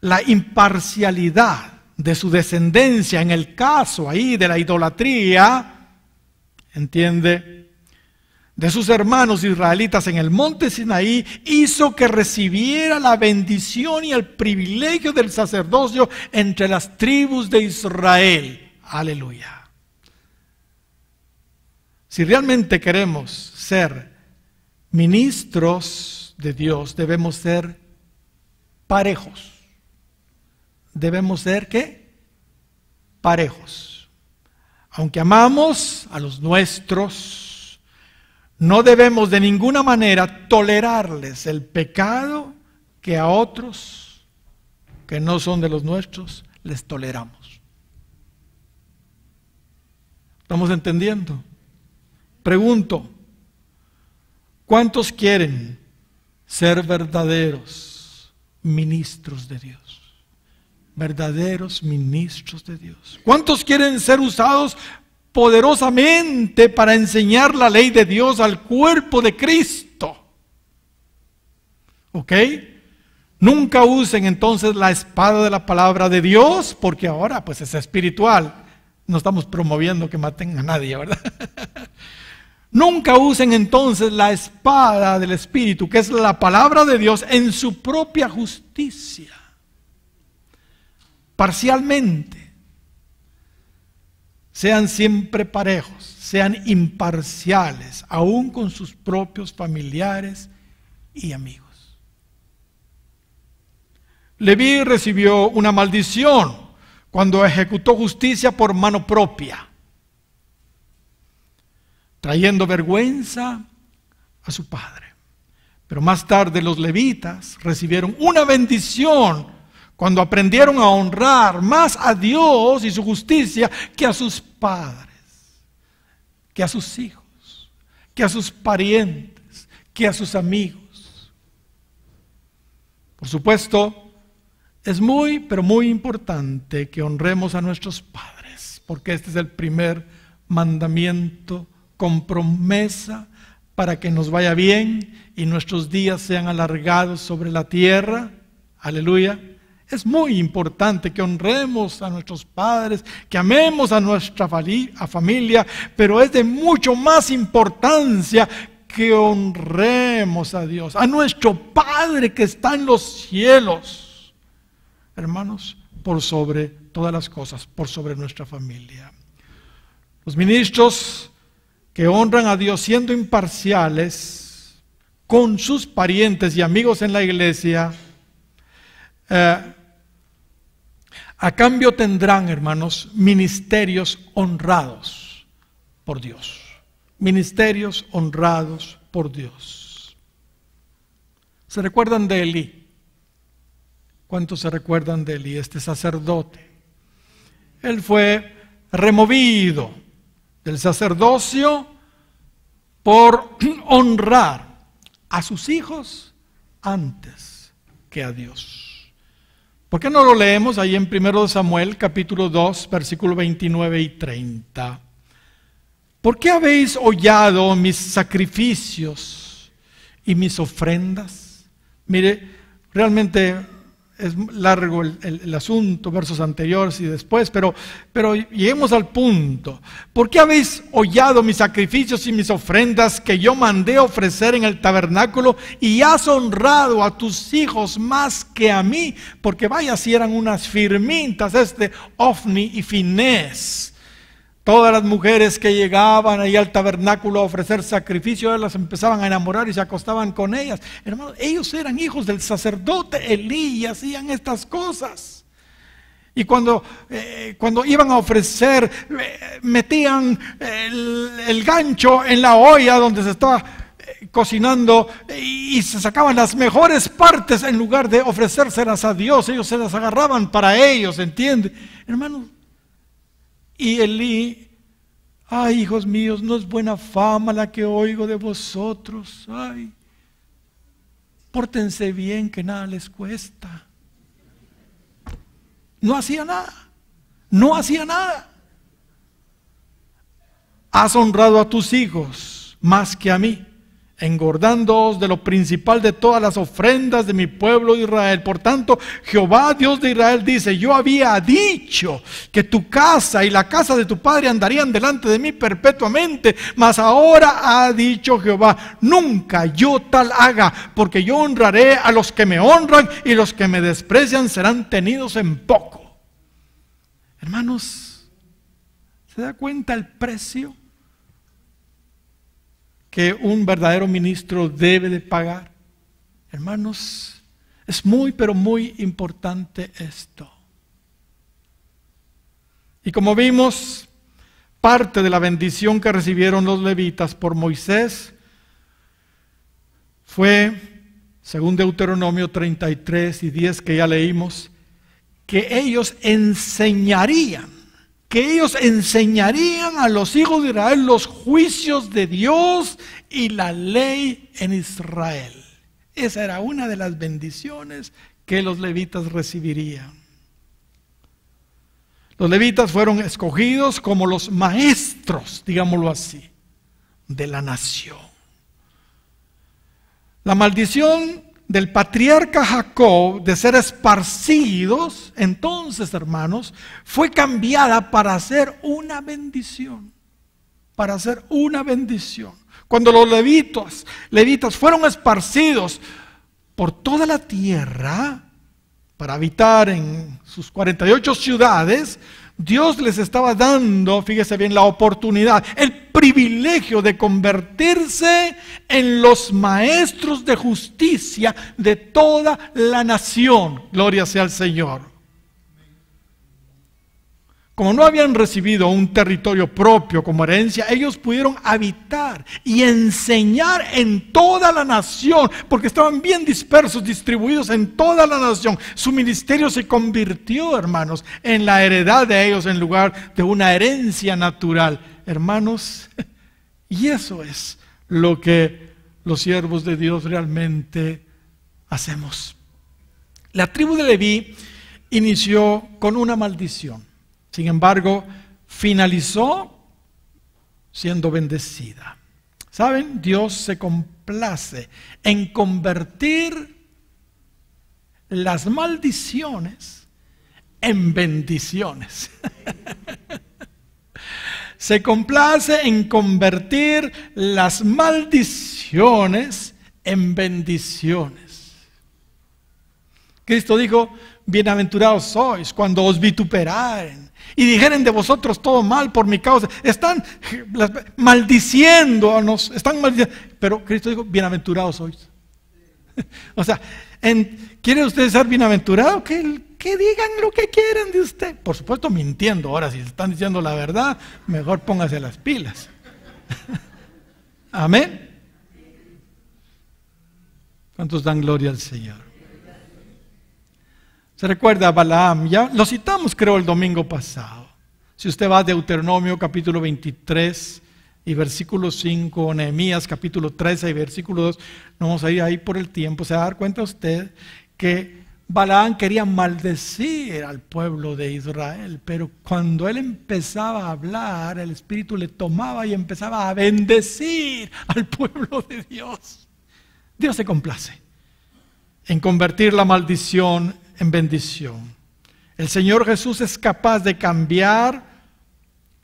la imparcialidad de su descendencia en el caso ahí de la idolatría, ¿entiende?, de sus hermanos israelitas en el monte Sinaí, hizo que recibiera la bendición y el privilegio del sacerdocio entre las tribus de Israel. Aleluya. Si realmente queremos ser ministros de Dios, debemos ser parejos. Debemos ser, ¿qué? Parejos. Aunque amamos a los nuestros, no debemos de ninguna manera tolerarles el pecado que a otros que no son de los nuestros les toleramos. ¿Estamos entendiendo? Pregunto, ¿cuántos quieren ser verdaderos ministros de Dios? Verdaderos ministros de Dios. ¿Cuántos quieren ser usados poderosamente para enseñar la ley de Dios al cuerpo de Cristo? ¿Ok? Nunca usen entonces la espada de la palabra de Dios, porque ahora pues es espiritual. No estamos promoviendo que maten a nadie, ¿verdad? Nunca usen entonces la espada del Espíritu, que es la palabra de Dios, en su propia justicia. Parcialmente. Sean siempre parejos, sean imparciales, aún con sus propios familiares y amigos. Leví recibió una maldición cuando ejecutó justicia por mano propia, trayendo vergüenza a su padre. Pero más tarde los levitas recibieron una bendición cuando aprendieron a honrar más a Dios y su justicia que a sus padres, que a sus hijos, que a sus parientes, que a sus amigos. Por supuesto, es muy, pero muy importante que honremos a nuestros padres, porque este es el primer mandamiento con promesa para que nos vaya bien y nuestros días sean alargados sobre la tierra. Aleluya. Es muy importante que honremos a nuestros padres, que amemos a nuestra familia, pero es de mucho más importancia que honremos a Dios, a nuestro Padre que está en los cielos. Hermanos, por sobre todas las cosas, por sobre nuestra familia. Los ministros que honran a Dios siendo imparciales con sus parientes y amigos en la iglesia, a cambio tendrán, hermanos, ministerios honrados por Dios. Ministerios honrados por Dios. ¿Se recuerdan de Elí? ¿Cuántos se recuerdan de Elí, este sacerdote? Él fue removido del sacerdocio por honrar a sus hijos antes que a Dios. ¿Por qué no lo leemos ahí en 1 Samuel capítulo 2 versículo 29 y 30? ¿Por qué habéis hollado mis sacrificios y mis ofrendas? Mire, realmente es largo el asunto, versos anteriores y después, pero lleguemos al punto. ¿Por qué habéis hollado mis sacrificios y mis ofrendas que yo mandé ofrecer en el tabernáculo y has honrado a tus hijos más que a mí? Porque vaya si eran unas firmintas Ofni y Finés. Todas las mujeres que llegaban ahí al tabernáculo a ofrecer sacrificio, las empezaban a enamorar y se acostaban con ellas. Hermanos, ellos eran hijos del sacerdote Elí y hacían estas cosas. Y cuando iban a ofrecer, metían el gancho en la olla donde se estaba cocinando y se sacaban las mejores partes en lugar de ofrecérselas a Dios. Ellos se las agarraban para ellos, ¿entiende? Hermanos, y Elí, ay, hijos míos, no es buena fama la que oigo de vosotros. Ay, pórtense bien, que nada les cuesta. No hacía nada, no hacía nada. Has honrado a tus hijos más que a mí. engordándoos de lo principal de todas las ofrendas de mi pueblo Israel. Por tanto, Jehová, Dios de Israel, dice: yo había dicho que tu casa y la casa de tu padre andarían delante de mí perpetuamente, mas ahora ha dicho Jehová: nunca yo tal haga, porque yo honraré a los que me honran, y los que me desprecian serán tenidos en poco. Hermanos, ¿se da cuenta el precio que un verdadero ministro debe de pagar? Hermanos, es muy, pero muy importante esto. Y como vimos, parte de la bendición que recibieron los levitas por Moisés fue, según Deuteronomio 33 y 10 que ya leímos, que ellos enseñarían a los hijos de Israel los juicios de Dios y la ley en Israel. Esa era una de las bendiciones que los levitas recibirían. Los levitas fueron escogidos como los maestros, digámoslo así, de la nación. La maldición del patriarca Jacob de ser esparcidos, entonces, hermanos, fue cambiada para hacer una bendición. Para hacer una bendición. Cuando los levitas fueron esparcidos por toda la tierra para habitar en sus 48 ciudades, Dios les estaba dando, fíjese bien, la oportunidad, el privilegio de convertirse en los maestros de justicia de toda la nación. Gloria sea al Señor. Como no habían recibido un territorio propio como herencia, ellos pudieron habitar y enseñar en toda la nación, porque estaban bien dispersos, distribuidos en toda la nación. Su ministerio se convirtió, hermanos, en la heredad de ellos en lugar de una herencia natural. Hermanos, y eso es lo que los siervos de Dios realmente hacemos. La tribu de Leví inició con una maldición. Sin embargo, finalizó siendo bendecida. ¿Saben? Dios se complace en convertir las maldiciones en bendiciones. Se complace en convertir las maldiciones en bendiciones. Cristo dijo: bienaventurados sois cuando os vituperaren y dijeren de vosotros todo mal por mi causa. Están maldiciéndonos, pero Cristo dijo: bienaventurados sois. O sea, ¿quiere usted ser bienaventurado? Que digan lo que quieren de usted. Por supuesto mintiendo. Ahora, si están diciendo la verdad, mejor póngase las pilas. Amén. ¿Cuántos dan gloria al Señor? ¿Se recuerda a Balaam? Ya lo citamos, creo, el domingo pasado. Si usted va a Deuteronomio capítulo 23 y versículo 5, o Nehemías capítulo 13 y versículo 2, no vamos a ir ahí por el tiempo. Se va a dar cuenta usted que Balaam quería maldecir al pueblo de Israel, pero cuando él empezaba a hablar, el Espíritu le tomaba y empezaba a bendecir al pueblo de Dios. Dios se complace en convertir la maldición en bendición. El Señor Jesús es capaz de cambiar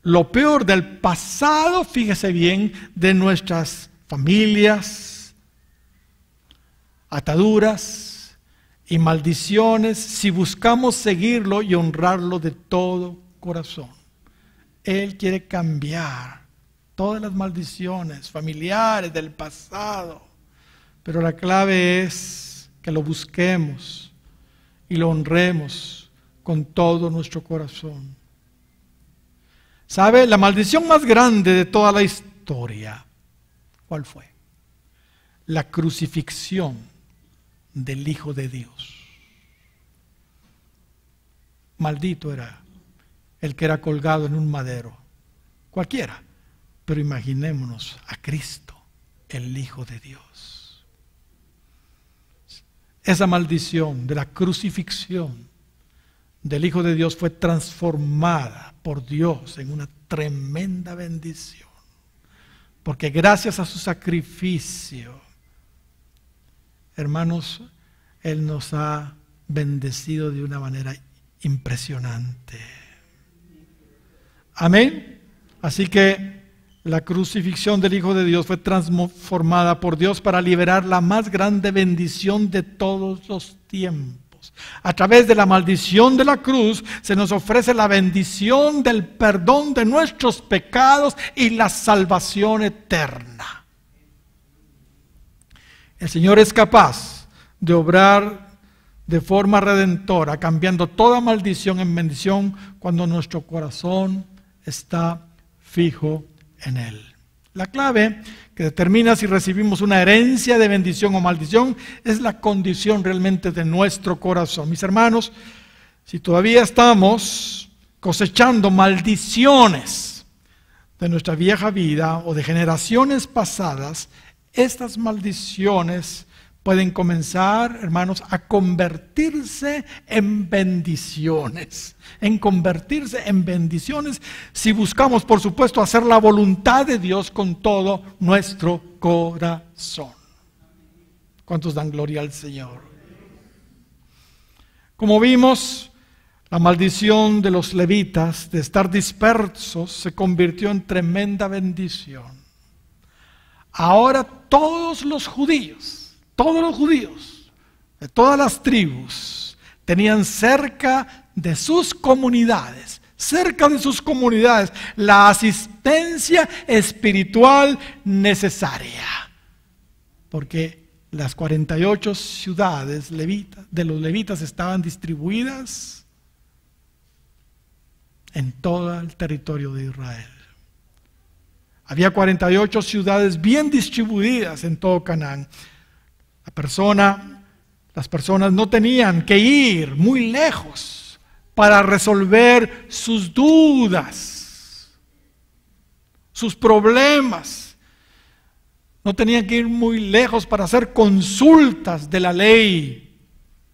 lo peor del pasado, fíjese bien, de nuestras familias, ataduras y maldiciones, si buscamos seguirlo y honrarlo de todo corazón. Él quiere cambiar todas las maldiciones familiares del pasado, pero la clave es que lo busquemos y lo honremos con todo nuestro corazón. ¿Sabe? La maldición más grande de toda la historia, ¿cuál fue? La crucifixión del Hijo de Dios. Maldito era el que era colgado en un madero. Cualquiera. Pero imaginémonos a Cristo, el Hijo de Dios. Esa maldición de la crucifixión del Hijo de Dios fue transformada por Dios en una tremenda bendición porque gracias a su sacrificio, hermanos, Él nos ha bendecido de una manera impresionante. Amén. Así que la crucifixión del Hijo de Dios fue transformada por Dios para liberar la más grande bendición de todos los tiempos. A través de la maldición de la cruz se nos ofrece la bendición del perdón de nuestros pecados y la salvación eterna. El Señor es capaz de obrar de forma redentora, cambiando toda maldición en bendición cuando nuestro corazón está fijo en Él. La clave que determina si recibimos una herencia de bendición o maldición es la condición realmente de nuestro corazón. Mis hermanos, si todavía estamos cosechando maldiciones de nuestra vieja vida o de generaciones pasadas, estas maldiciones pueden comenzar, hermanos, a convertirse en bendiciones. En convertirse en bendiciones si buscamos, por supuesto, hacer la voluntad de Dios con todo nuestro corazón. ¿Cuántos dan gloria al Señor? Como vimos, la maldición de los levitas de estar dispersos se convirtió en tremenda bendición. Ahora todos los judíos de todas las tribus tenían cerca de sus comunidades, la asistencia espiritual necesaria. Porque las 48 ciudades de los levitas estaban distribuidas en todo el territorio de Israel. Había 48 ciudades bien distribuidas en todo Canaán. Las personas no tenían que ir muy lejos para resolver sus dudas, sus problemas. No tenían que ir muy lejos para hacer consultas de la ley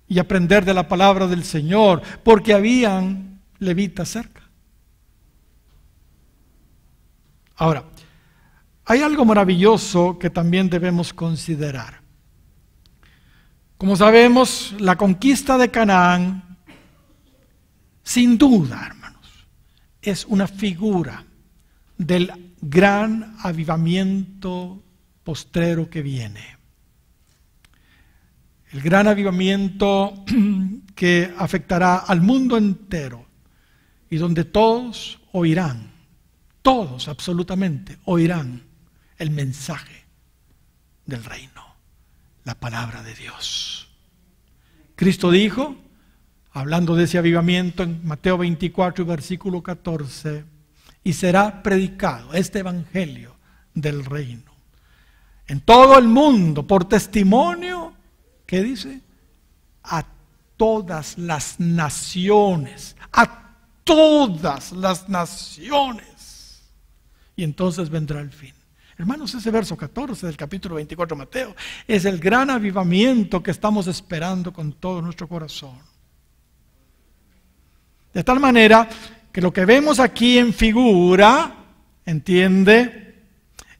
y aprender de la palabra del Señor, porque habían levitas cerca. Ahora, hay algo maravilloso que también debemos considerar. Como sabemos, la conquista de Canaán, sin duda, hermanos, es una figura del gran avivamiento postrero que viene. El gran avivamiento que afectará al mundo entero y donde todos oirán, todos absolutamente oirán el mensaje del reino. La palabra de Dios. Cristo dijo, hablando de ese avivamiento en Mateo 24, versículo 14, y será predicado este evangelio del reino en todo el mundo por testimonio, ¿qué dice? A todas las naciones, a todas las naciones. Y entonces vendrá el fin. Hermanos, ese verso 14 del capítulo 24 de Mateo es el gran avivamiento que estamos esperando con todo nuestro corazón. De tal manera que lo que vemos aquí en figura, ¿entiende?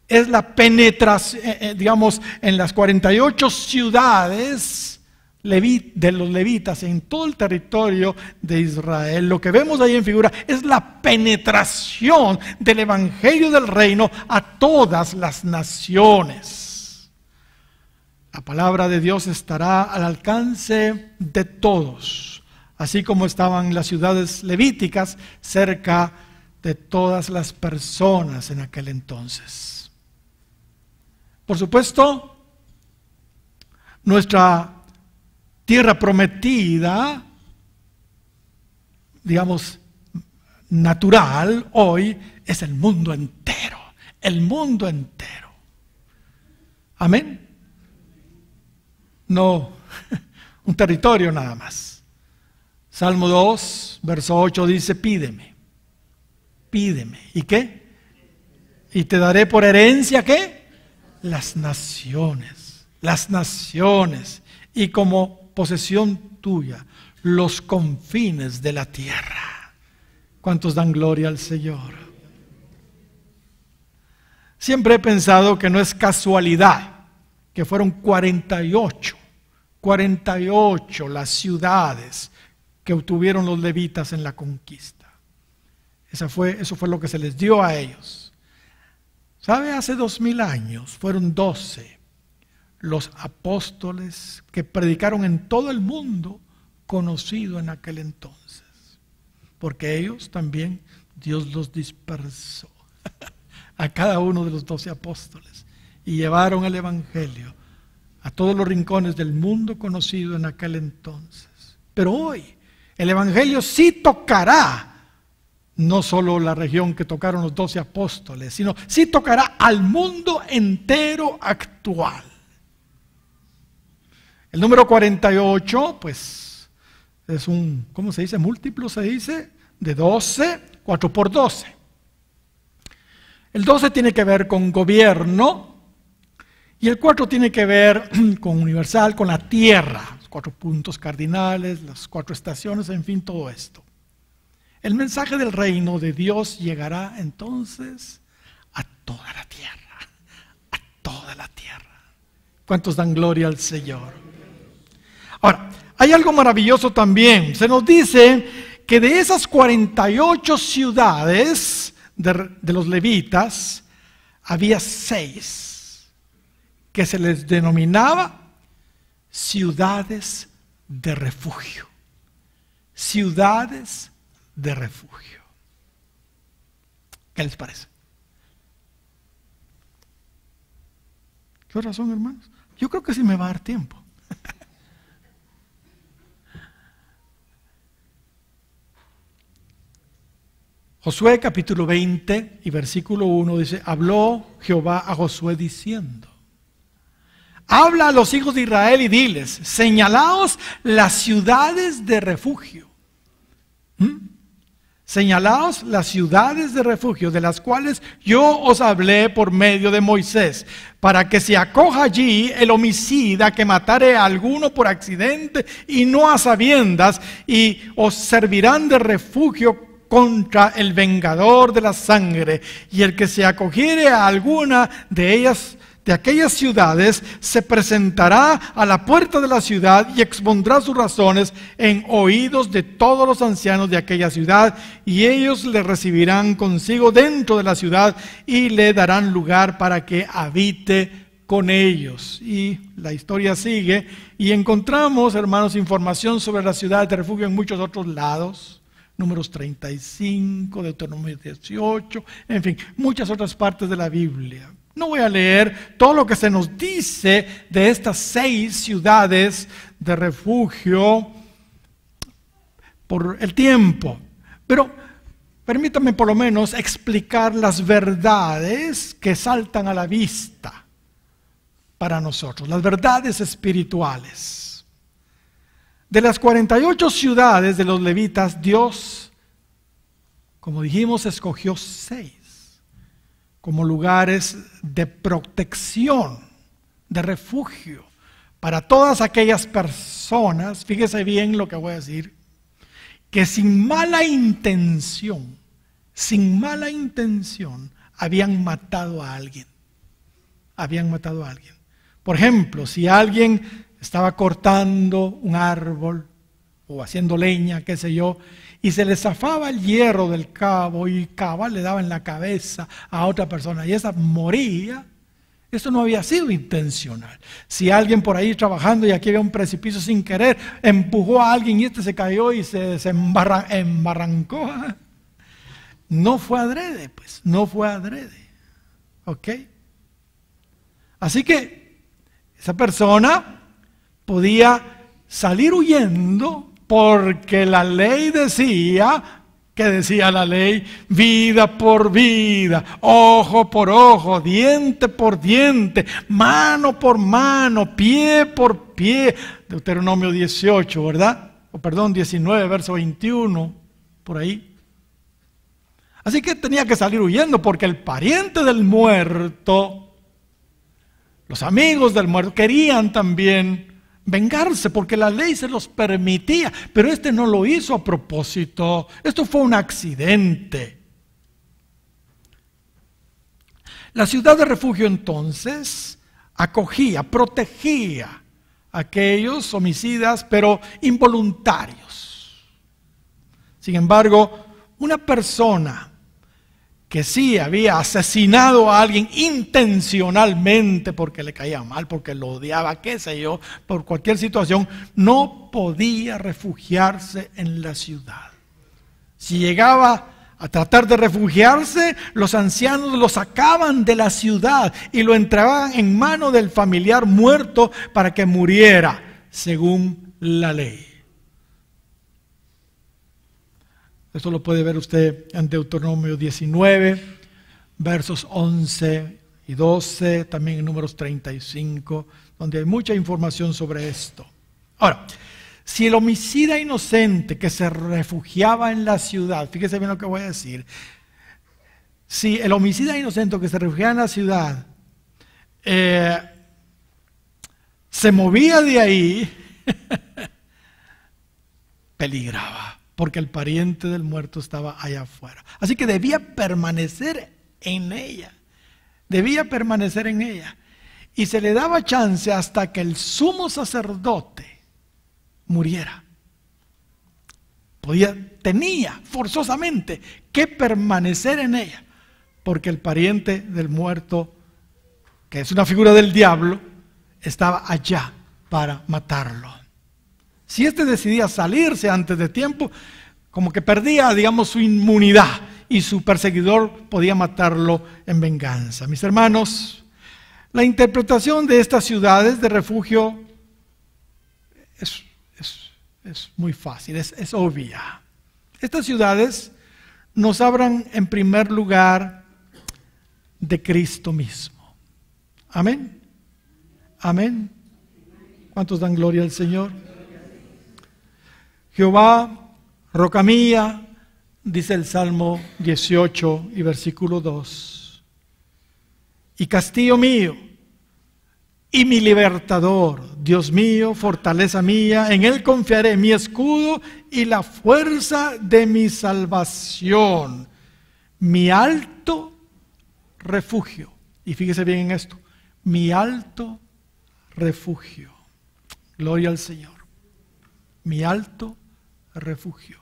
Es la penetración, digamos, en las 48 ciudades de los levitas en todo el territorio de Israel. Lo que vemos ahí en figura es la penetración del evangelio del reino a todas las naciones. La palabra de Dios estará al alcance de todos, así como estaban las ciudades levíticas cerca de todas las personas en aquel entonces. Por supuesto, nuestra tierra prometida, digamos, natural hoy, es el mundo entero. El mundo entero. Amén. No un territorio nada más. Salmo 2, verso 8 dice, pídeme. Pídeme. ¿Y qué? Y te daré por herencia, ¿qué? Las naciones. Las naciones. Y como posesión tuya, los confines de la tierra. ¿Cuántos dan gloria al Señor? Siempre he pensado que no es casualidad que fueron 48 las ciudades que obtuvieron los levitas en la conquista. Eso fue lo que se les dio a ellos. ¿Sabe? Hace 2000 años fueron 12 los apóstoles que predicaron en todo el mundo conocido en aquel entonces. Porque ellos también, Dios los dispersó a cada uno de los 12 apóstoles y llevaron el evangelio a todos los rincones del mundo conocido en aquel entonces. Pero hoy el evangelio sí tocará no solo la región que tocaron los 12 apóstoles, sino sí tocará al mundo entero actual. El número 48, pues, es un, ¿cómo se dice? Múltiplo se dice, de 12, 4 por 12. El 12 tiene que ver con gobierno y el 4 tiene que ver con universal, con la tierra, los 4 puntos cardinales, las 4 estaciones, en fin, todo esto. El mensaje del reino de Dios llegará entonces a toda la tierra, a toda la tierra. ¿Cuántos dan gloria al Señor? Ahora, hay algo maravilloso también. Se nos dice que de esas 48 ciudades de los levitas, había 6 que se les denominaba ciudades de refugio. Ciudades de refugio. ¿Qué les parece? ¿Qué razón, hermanos? Yo creo que sí me va a dar tiempo. Josué capítulo 20 y versículo 1 dice: habló Jehová a Josué diciendo: habla a los hijos de Israel y diles, señalaos las ciudades de refugio. Señalaos las ciudades de refugio, de las cuales yo os hablé por medio de Moisés, para que se acoja allí el homicida que matare a alguno por accidente y no a sabiendas, y os servirán de refugio contra el vengador de la sangre. Y el que se acogiere a alguna de ellas, de aquellas ciudades, se presentará a la puerta de la ciudad y expondrá sus razones en oídos de todos los ancianos de aquella ciudad, y ellos le recibirán consigo dentro de la ciudad y le darán lugar para que habite con ellos. Y la historia sigue y encontramos, hermanos, información sobre la ciudad de refugio en muchos otros lados. Números 35, Deuteronomio 18, en fin, muchas otras partes de la Biblia. No voy a leer todo lo que se nos dice de estas 6 ciudades de refugio por el tiempo, pero permítanme por lo menos explicar las verdades que saltan a la vista para nosotros, las verdades espirituales. De las 48 ciudades de los levitas, Dios, como dijimos, escogió 6 como lugares de protección, de refugio, para todas aquellas personas, fíjese bien lo que voy a decir, que sin mala intención, habían matado a alguien. Habían matado a alguien. Por ejemplo, si alguien estaba cortando un árbol o haciendo leña, qué sé yo, y se le zafaba el hierro del cabo y cabal le daba en la cabeza a otra persona y esa moría, esto no había sido intencional. Si alguien por ahí trabajando y aquí había un precipicio sin querer, empujó a alguien y este se cayó y se embarrancó, no fue adrede, pues, no fue adrede. ¿Ok? Así que esa persona podía salir huyendo porque la ley decía, ¿qué decía la ley? Vida por vida, ojo por ojo, diente por diente, mano por mano, pie por pie. Deuteronomio 18, ¿verdad? O perdón, 19, verso 21, por ahí. Así que tenía que salir huyendo porque el pariente del muerto, los amigos del muerto querían también vengarse porque la ley se los permitía, pero este no lo hizo a propósito. Esto fue un accidente. La ciudad de refugio entonces acogía, protegía a aquellos homicidas, pero involuntarios. Sin embargo, una persona que sí había asesinado a alguien intencionalmente porque le caía mal, porque lo odiaba, qué sé yo, por cualquier situación, no podía refugiarse en la ciudad. Si llegaba a tratar de refugiarse, los ancianos lo sacaban de la ciudad y lo entregaban en mano del familiar muerto para que muriera, según la ley. Esto lo puede ver usted en Deuteronomio 19, versos 11 y 12, también en Números 35, donde hay mucha información sobre esto. Ahora, si el homicida inocente que se refugiaba en la ciudad, fíjese bien lo que voy a decir, si el homicida inocente que se refugiaba en la ciudad se movía de ahí, peligraba, porque el pariente del muerto estaba allá afuera. Así que debía permanecer en ella. Debía permanecer en ella. Y se le daba chance hasta que el sumo sacerdote muriera. Tenía forzosamente que permanecer en ella, porque el pariente del muerto, que es una figura del diablo, estaba allá para matarlo. Si éste decidía salirse antes de tiempo, como que perdía, digamos, su inmunidad y su perseguidor podía matarlo en venganza. Mis hermanos, la interpretación de estas ciudades de refugio es muy fácil, es obvia. Estas ciudades nos hablan en primer lugar de Cristo mismo. Amén. Amén. ¿Cuántos dan gloria al Señor? Jehová, roca mía, dice el Salmo 18 y versículo 2, y castillo mío, y mi libertador, Dios mío, fortaleza mía, en Él confiaré, mi escudo y la fuerza de mi salvación, mi alto refugio. Y fíjese bien en esto, mi alto refugio. Gloria al Señor. Mi alto refugio.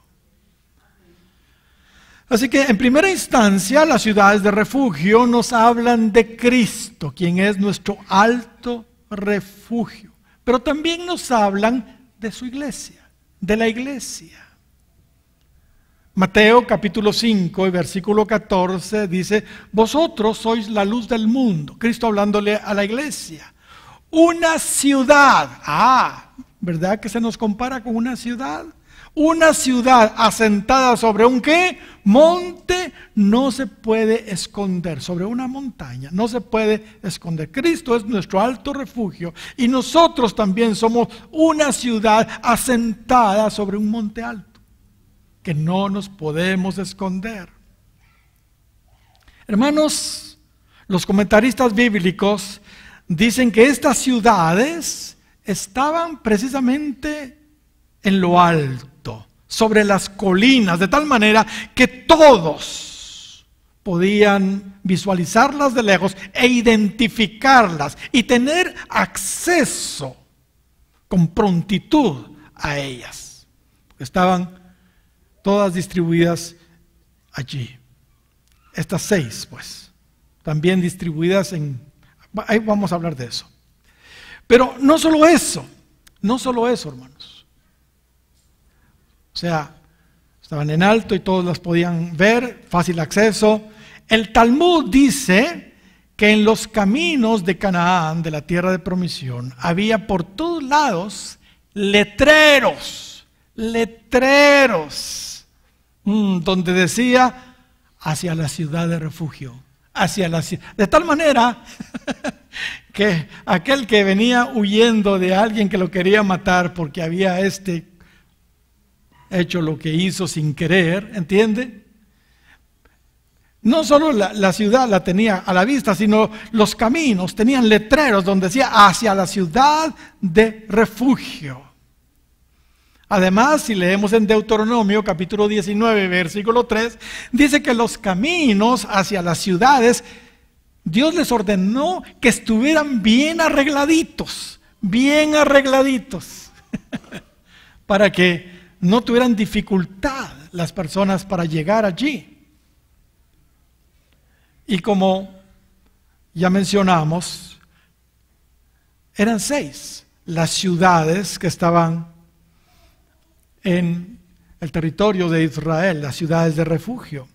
Así que en primera instancia las ciudades de refugio nos hablan de Cristo, quien es nuestro alto refugio. Pero también nos hablan de su iglesia, de la iglesia. Mateo capítulo 5 y versículo 14 dice: vosotros sois la luz del mundo. Cristo hablándole a la iglesia. Una ciudad, ¿verdad que se nos compara con una ciudad? Una ciudad asentada sobre un ¿qué? Monte, no se puede esconder. Sobre una montaña no se puede esconder. Cristo es nuestro alto refugio y nosotros también somos una ciudad asentada sobre un monte alto que no nos podemos esconder. Hermanos, los comentaristas bíblicos dicen que estas ciudades estaban precisamente en lo alto, sobre las colinas, de tal manera que todos podían visualizarlas de lejos e identificarlas y tener acceso con prontitud a ellas. Estaban todas distribuidas allí. Estas 6, pues, también distribuidas en... Ahí vamos a hablar de eso. Pero no solo eso, hermanos. O sea, estaban en alto y todos las podían ver, fácil acceso. El Talmud dice que en los caminos de Canaán, de la tierra de promisión, había por todos lados letreros, donde decía hacia la ciudad de refugio, hacia la ciudad. De tal manera que aquel que venía huyendo de alguien que lo quería matar porque había hecho lo que hizo sin querer, ¿entiende? No solo la ciudad la tenía a la vista, sino los caminos tenían letreros donde decía hacia la ciudad de refugio. Además, si leemos en Deuteronomio capítulo 19, versículo 3, dice que los caminos hacia las ciudades Dios les ordenó que estuvieran bien arregladitos, para que no tuvieran dificultad las personas para llegar allí. Y como ya mencionamos, eran 6 las ciudades que estaban en el territorio de Israel, las ciudades de refugio.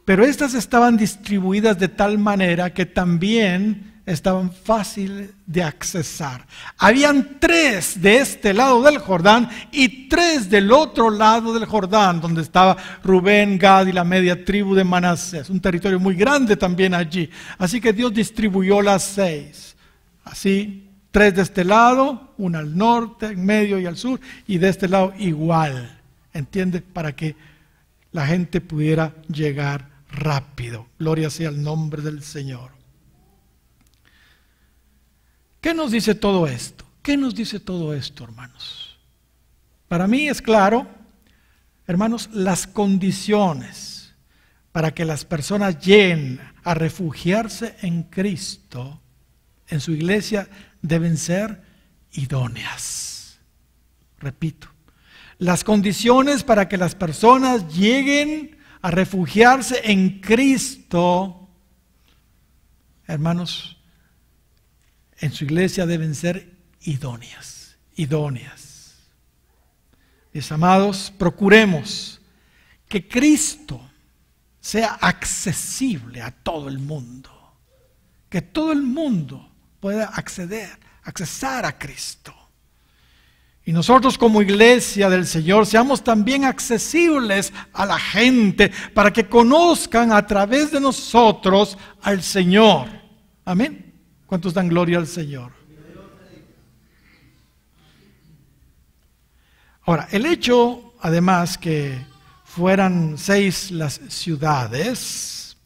Pero estas estaban distribuidas de tal manera que también estaban fáciles de accesar. Habían 3 de este lado del Jordán y 3 del otro lado del Jordán, donde estaba Rubén, Gad y la media tribu de Manasés. Un territorio muy grande también allí. Así que Dios distribuyó las 6. Así, 3 de este lado, una al norte, en medio y al sur, y de este lado igual. ¿Entiende? Para que la gente pudiera llegar rápido. Gloria sea el nombre del Señor. ¿Qué nos dice todo esto? ¿Qué nos dice todo esto, hermanos? Para mí es claro, hermanos, las condiciones para que las personas lleguen a refugiarse en Cristo, en su iglesia, deben ser idóneas. Repito, las condiciones para que las personas lleguen a refugiarse en Cristo, hermanos, en su iglesia deben ser idóneas. Mis amados, procuremos que Cristo sea accesible a todo el mundo, que todo el mundo pueda accesar a Cristo. Y nosotros como iglesia del Señor seamos también accesibles a la gente para que conozcan a través de nosotros al Señor. Amén. ¿Cuántos dan gloria al Señor? Ahora, el hecho, además, que fueran 6 las ciudades,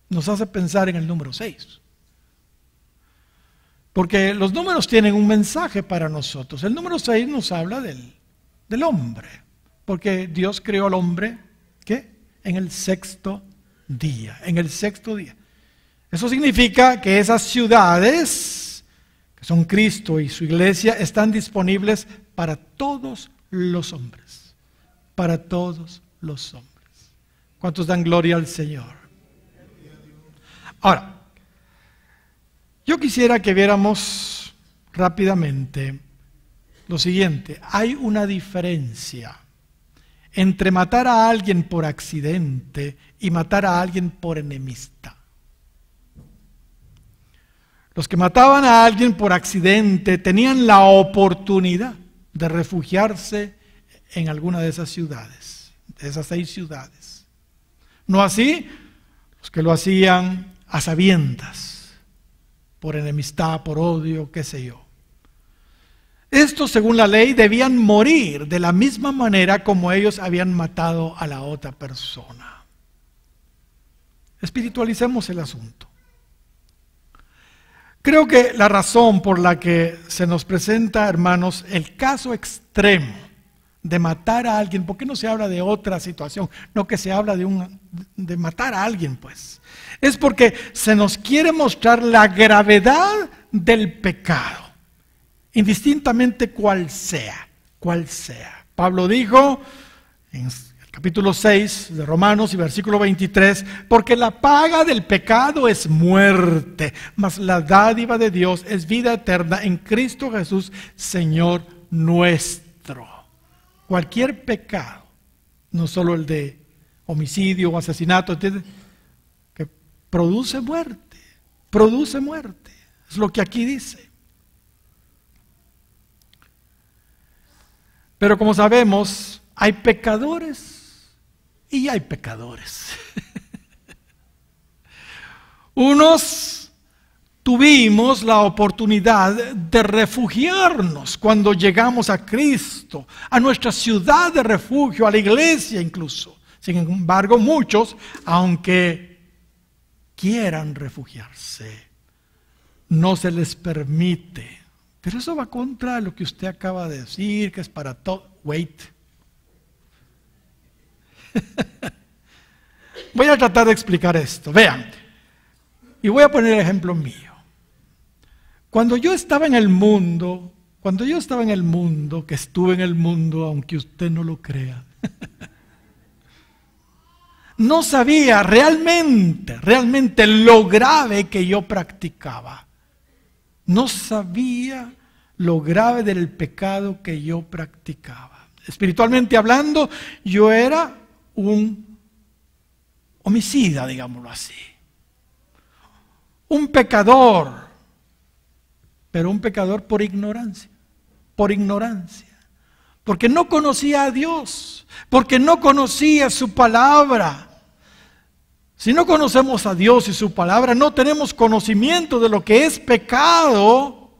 nos hace pensar en el número 6. Porque los números tienen un mensaje para nosotros. El número 6 nos habla del hombre. Porque Dios creó al hombre, ¿qué? En el 6º día. En el 6º día. Eso significa que esas ciudades, que son Cristo y su iglesia, están disponibles para todos los hombres. Para todos los hombres. ¿Cuántos dan gloria al Señor? Ahora, yo quisiera que viéramos rápidamente lo siguiente. Hay una diferencia entre matar a alguien por accidente y matar a alguien por enemistad. Los que mataban a alguien por accidente tenían la oportunidad de refugiarse en alguna de esas ciudades, de esas 6 ciudades. No así los que lo hacían a sabiendas, por enemistad, por odio, qué sé yo. Estos, según la ley, debían morir de la misma manera como ellos habían matado a la otra persona. Espiritualicemos el asunto. Creo que la razón por la que se nos presenta, hermanos, el caso extremo de matar a alguien, ¿por qué no se habla de otra situación? No, que se habla de matar a alguien, pues. Es porque se nos quiere mostrar la gravedad del pecado, indistintamente cuál sea. Pablo dijo en capítulo 6 de Romanos y versículo 23, porque la paga del pecado es muerte, mas la dádiva de Dios es vida eterna en Cristo Jesús, Señor nuestro. Cualquier pecado, no solo el de homicidio o asesinato, ¿entiendes? Que produce muerte, es lo que aquí dice. Pero como sabemos, hay pecadores y hay pecadores. Unos tuvimos la oportunidad de refugiarnos cuando llegamos a Cristo, a nuestra ciudad de refugio, a la iglesia incluso. Sin embargo, muchos, aunque quieran refugiarse, no se les permite. Pero eso va contra lo que usted acaba de decir, que es para todo. Wait. Voy a tratar de explicar esto. Vean, Y voy a poner el ejemplo mío. Cuando yo estaba en el mundo, que estuve en el mundo, aunque usted no lo crea, no sabía realmente lo grave que yo practicaba. No sabía lo grave del pecado que yo practicaba. Espiritualmente hablando, yo era un homicida, digámoslo así. Un pecador, pero un pecador por ignorancia. Porque no conocía a Dios, porque no conocía su palabra. Si no conocemos a Dios y su palabra, no tenemos conocimiento de lo que es pecado.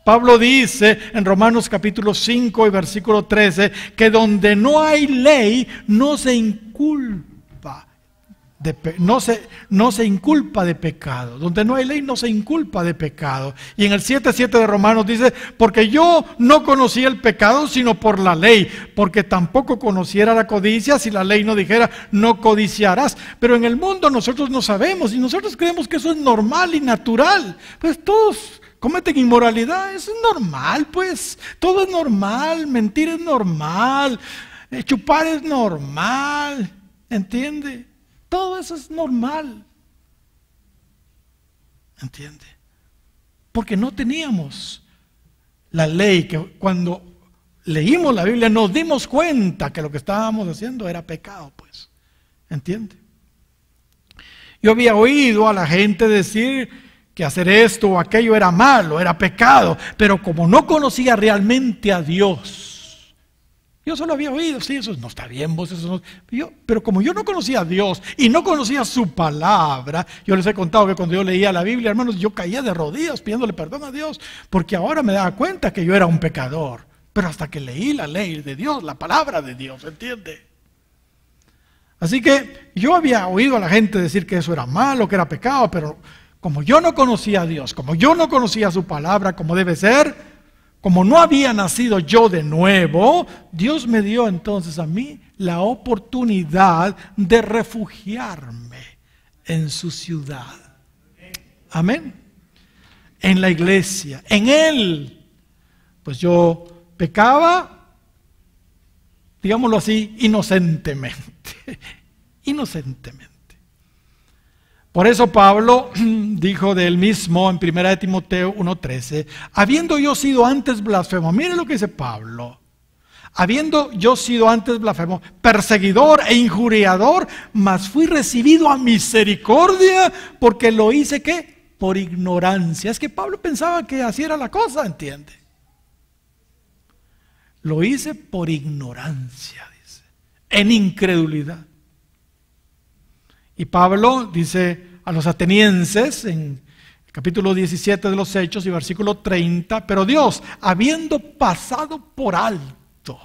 Pablo dice en Romanos capítulo 5 y versículo 13, que donde no hay ley, no se inculpa de pecado. Donde no hay ley, no se inculpa de pecado. Y en el 7:7 de Romanos dice, porque yo no conocía el pecado sino por la ley, porque tampoco conociera la codicia si la ley no dijera, no codiciarás. Pero en el mundo nosotros no sabemos y nosotros creemos que eso es normal y natural. Pues todos cometen inmoralidad, eso es normal, pues. Todo es normal, mentir es normal, chupar es normal, ¿entiende? Todo eso es normal, ¿entiende? Porque no teníamos la ley, que cuando leímos la Biblia nos dimos cuenta que lo que estábamos haciendo era pecado, pues, ¿entiende? Yo había oído a la gente decir que hacer esto o aquello era malo, era pecado, pero como no conocía realmente a Dios, yo solo había oído, sí, eso no está bien, vos, eso no. Pero como yo no conocía a Dios y no conocía su palabra, yo les he contado que cuando yo leía la Biblia, hermanos, yo caía de rodillas pidiéndole perdón a Dios, porque ahora me daba cuenta que yo era un pecador. Pero hasta que leí la ley de Dios, la palabra de Dios, ¿entiende? Así que yo había oído a la gente decir que eso era malo, que era pecado, pero como yo no conocía a Dios, como yo no conocía su palabra como debe ser, como no había nacido yo de nuevo, Dios me dio entonces a mí la oportunidad de refugiarme en su ciudad. Amén. En la iglesia, en Él. Pues yo pecaba, digámoslo así, inocentemente. Inocentemente. Por eso Pablo dijo de él mismo en 1 Timoteo 1:13, habiendo yo sido antes blasfemo, mire lo que dice Pablo, habiendo yo sido antes blasfemo, perseguidor e injuriador, mas fui recibido a misericordia, porque lo hice, ¿qué? Por ignorancia. Es que Pablo pensaba que así era la cosa, ¿entiende? Lo hice por ignorancia, dice, en incredulidad. Y Pablo dice a los atenienses en el capítulo 17 de los Hechos y versículo 30, pero Dios, habiendo pasado por alto,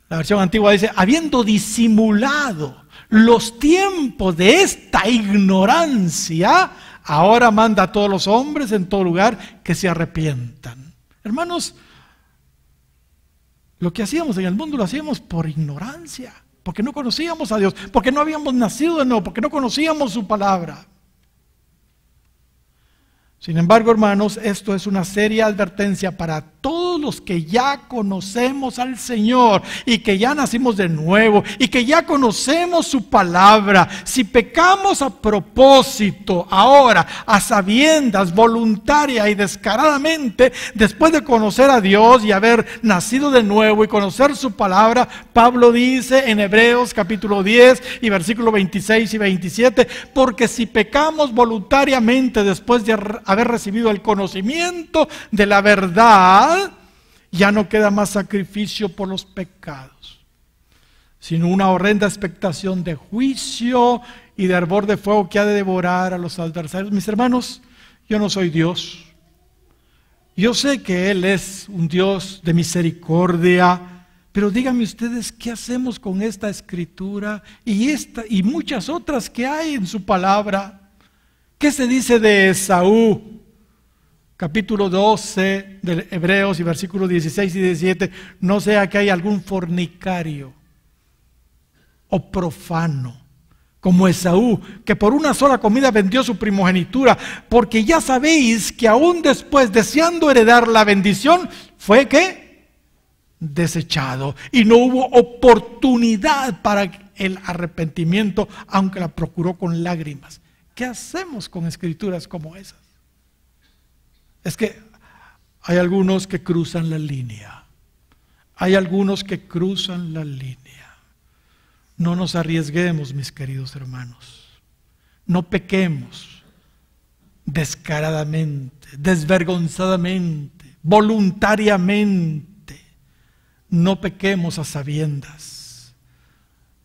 la versión antigua dice, habiendo disimulado los tiempos de esta ignorancia, ahora manda a todos los hombres en todo lugar que se arrepientan. Hermanos, lo que hacíamos en el mundo lo hacíamos por ignorancia. Porque no conocíamos a Dios, porque no habíamos nacido de nuevo, porque no conocíamos su palabra. Sin embargo, hermanos, esto es una seria advertencia para todos los que ya conocemos al Señor y que ya nacimos de nuevo y que ya conocemos su palabra. Si pecamos a propósito, ahora, a sabiendas, voluntaria y descaradamente, después de conocer a Dios y haber nacido de nuevo y conocer su palabra, Pablo dice en Hebreos capítulo 10 y versículo 26 y 27, porque si pecamos voluntariamente después de haber recibido el conocimiento de la verdad, ya no queda más sacrificio por los pecados, sino una horrenda expectación de juicio y de hervor de fuego que ha de devorar a los adversarios. Mis hermanos, yo no soy Dios. Yo sé que Él es un Dios de misericordia, pero díganme ustedes, ¿qué hacemos con esta escritura y muchas otras que hay en su palabra? ¿Qué se dice de Esaú? Capítulo 12 de Hebreos y versículos 16 y 17, no sea que haya algún fornicario o profano como Esaú, que por una sola comida vendió su primogenitura, porque ya sabéis que aún después, deseando heredar la bendición, fue ¿qué? Desechado, y no hubo oportunidad para el arrepentimiento, aunque la procuró con lágrimas. ¿Qué hacemos con escrituras como esas? Es que hay algunos que cruzan la línea. Hay algunos que cruzan la línea. No nos arriesguemos, mis queridos hermanos. No pequemos descaradamente, desvergonzadamente, voluntariamente. No pequemos a sabiendas.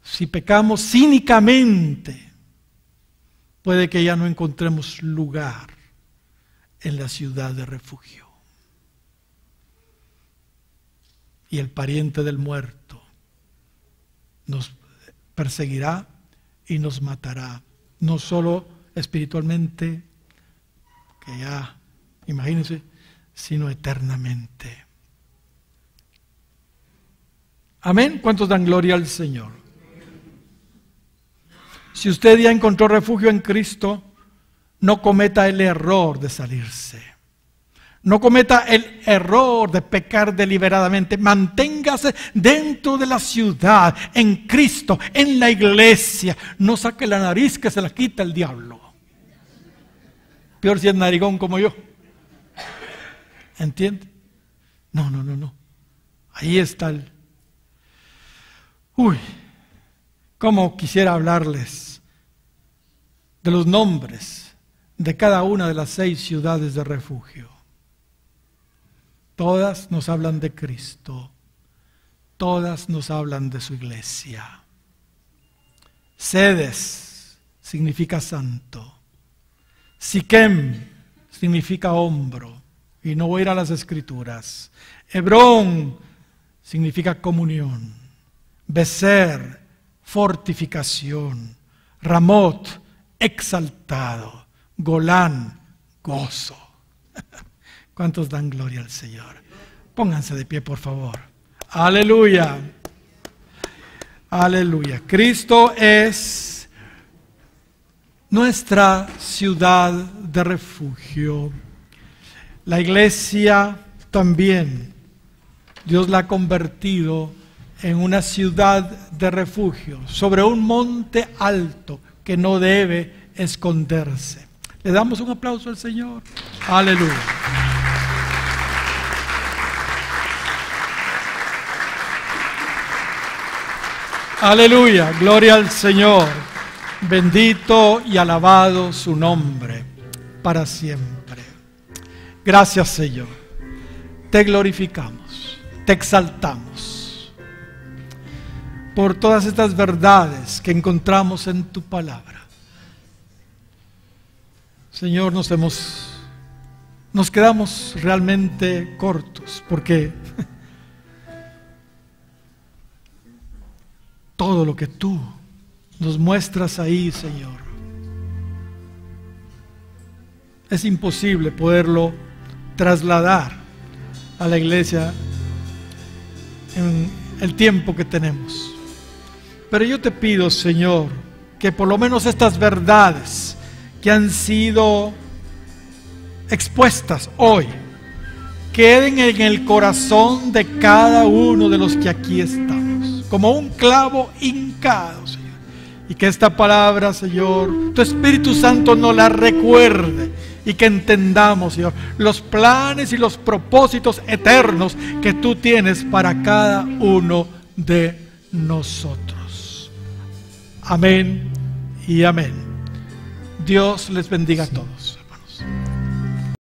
Si pecamos cínicamente, puede que ya no encontremos lugar en la ciudad de refugio. Y el pariente del muerto nos perseguirá y nos matará, no solo espiritualmente, que ya, imagínense, sino eternamente. Amén. ¿Cuántos dan gloria al Señor? Si usted ya encontró refugio en Cristo, no cometa el error de salirse. No cometa el error de pecar deliberadamente. Manténgase dentro de la ciudad, en Cristo, en la iglesia. No saque la nariz que se la quita el diablo. Peor si es narigón como yo. ¿Entiende? No. Ahí está el... cómo quisiera hablarles de los nombres de cada una de las 6 ciudades de refugio. Todas nos hablan de Cristo. Todas nos hablan de su iglesia. Sedes significa santo. Siquem significa hombro. Y no voy a ir a las escrituras. Hebrón significa comunión. Becer, fortificación. Ramot, exaltado. Golán, gozo. ¿Cuántos dan gloria al Señor? Pónganse de pie, por favor. Aleluya. Aleluya. Cristo es nuestra ciudad de refugio. La iglesia también. Dios la ha convertido en una ciudad de refugio, sobre un monte alto que no debe esconderse. Le damos un aplauso al Señor. Aleluya. Aleluya, gloria al Señor. Bendito y alabado su nombre para siempre. Gracias, Señor. Te glorificamos, te exaltamos por todas estas verdades que encontramos en tu palabra. Señor, nos quedamos realmente cortos porque todo lo que tú nos muestras ahí, Señor, es imposible poderlo trasladar a la iglesia en el tiempo que tenemos. Pero yo te pido, Señor, que por lo menos estas verdades que han sido expuestas hoy queden en el corazón de cada uno de los que aquí estamos, como un clavo hincado, Señor. Y que esta palabra, Señor, tu Espíritu Santo nos la recuerde y que entendamos, Señor, los planes y los propósitos eternos que tú tienes para cada uno de nosotros. Amén y amén. Dios les bendiga a todos.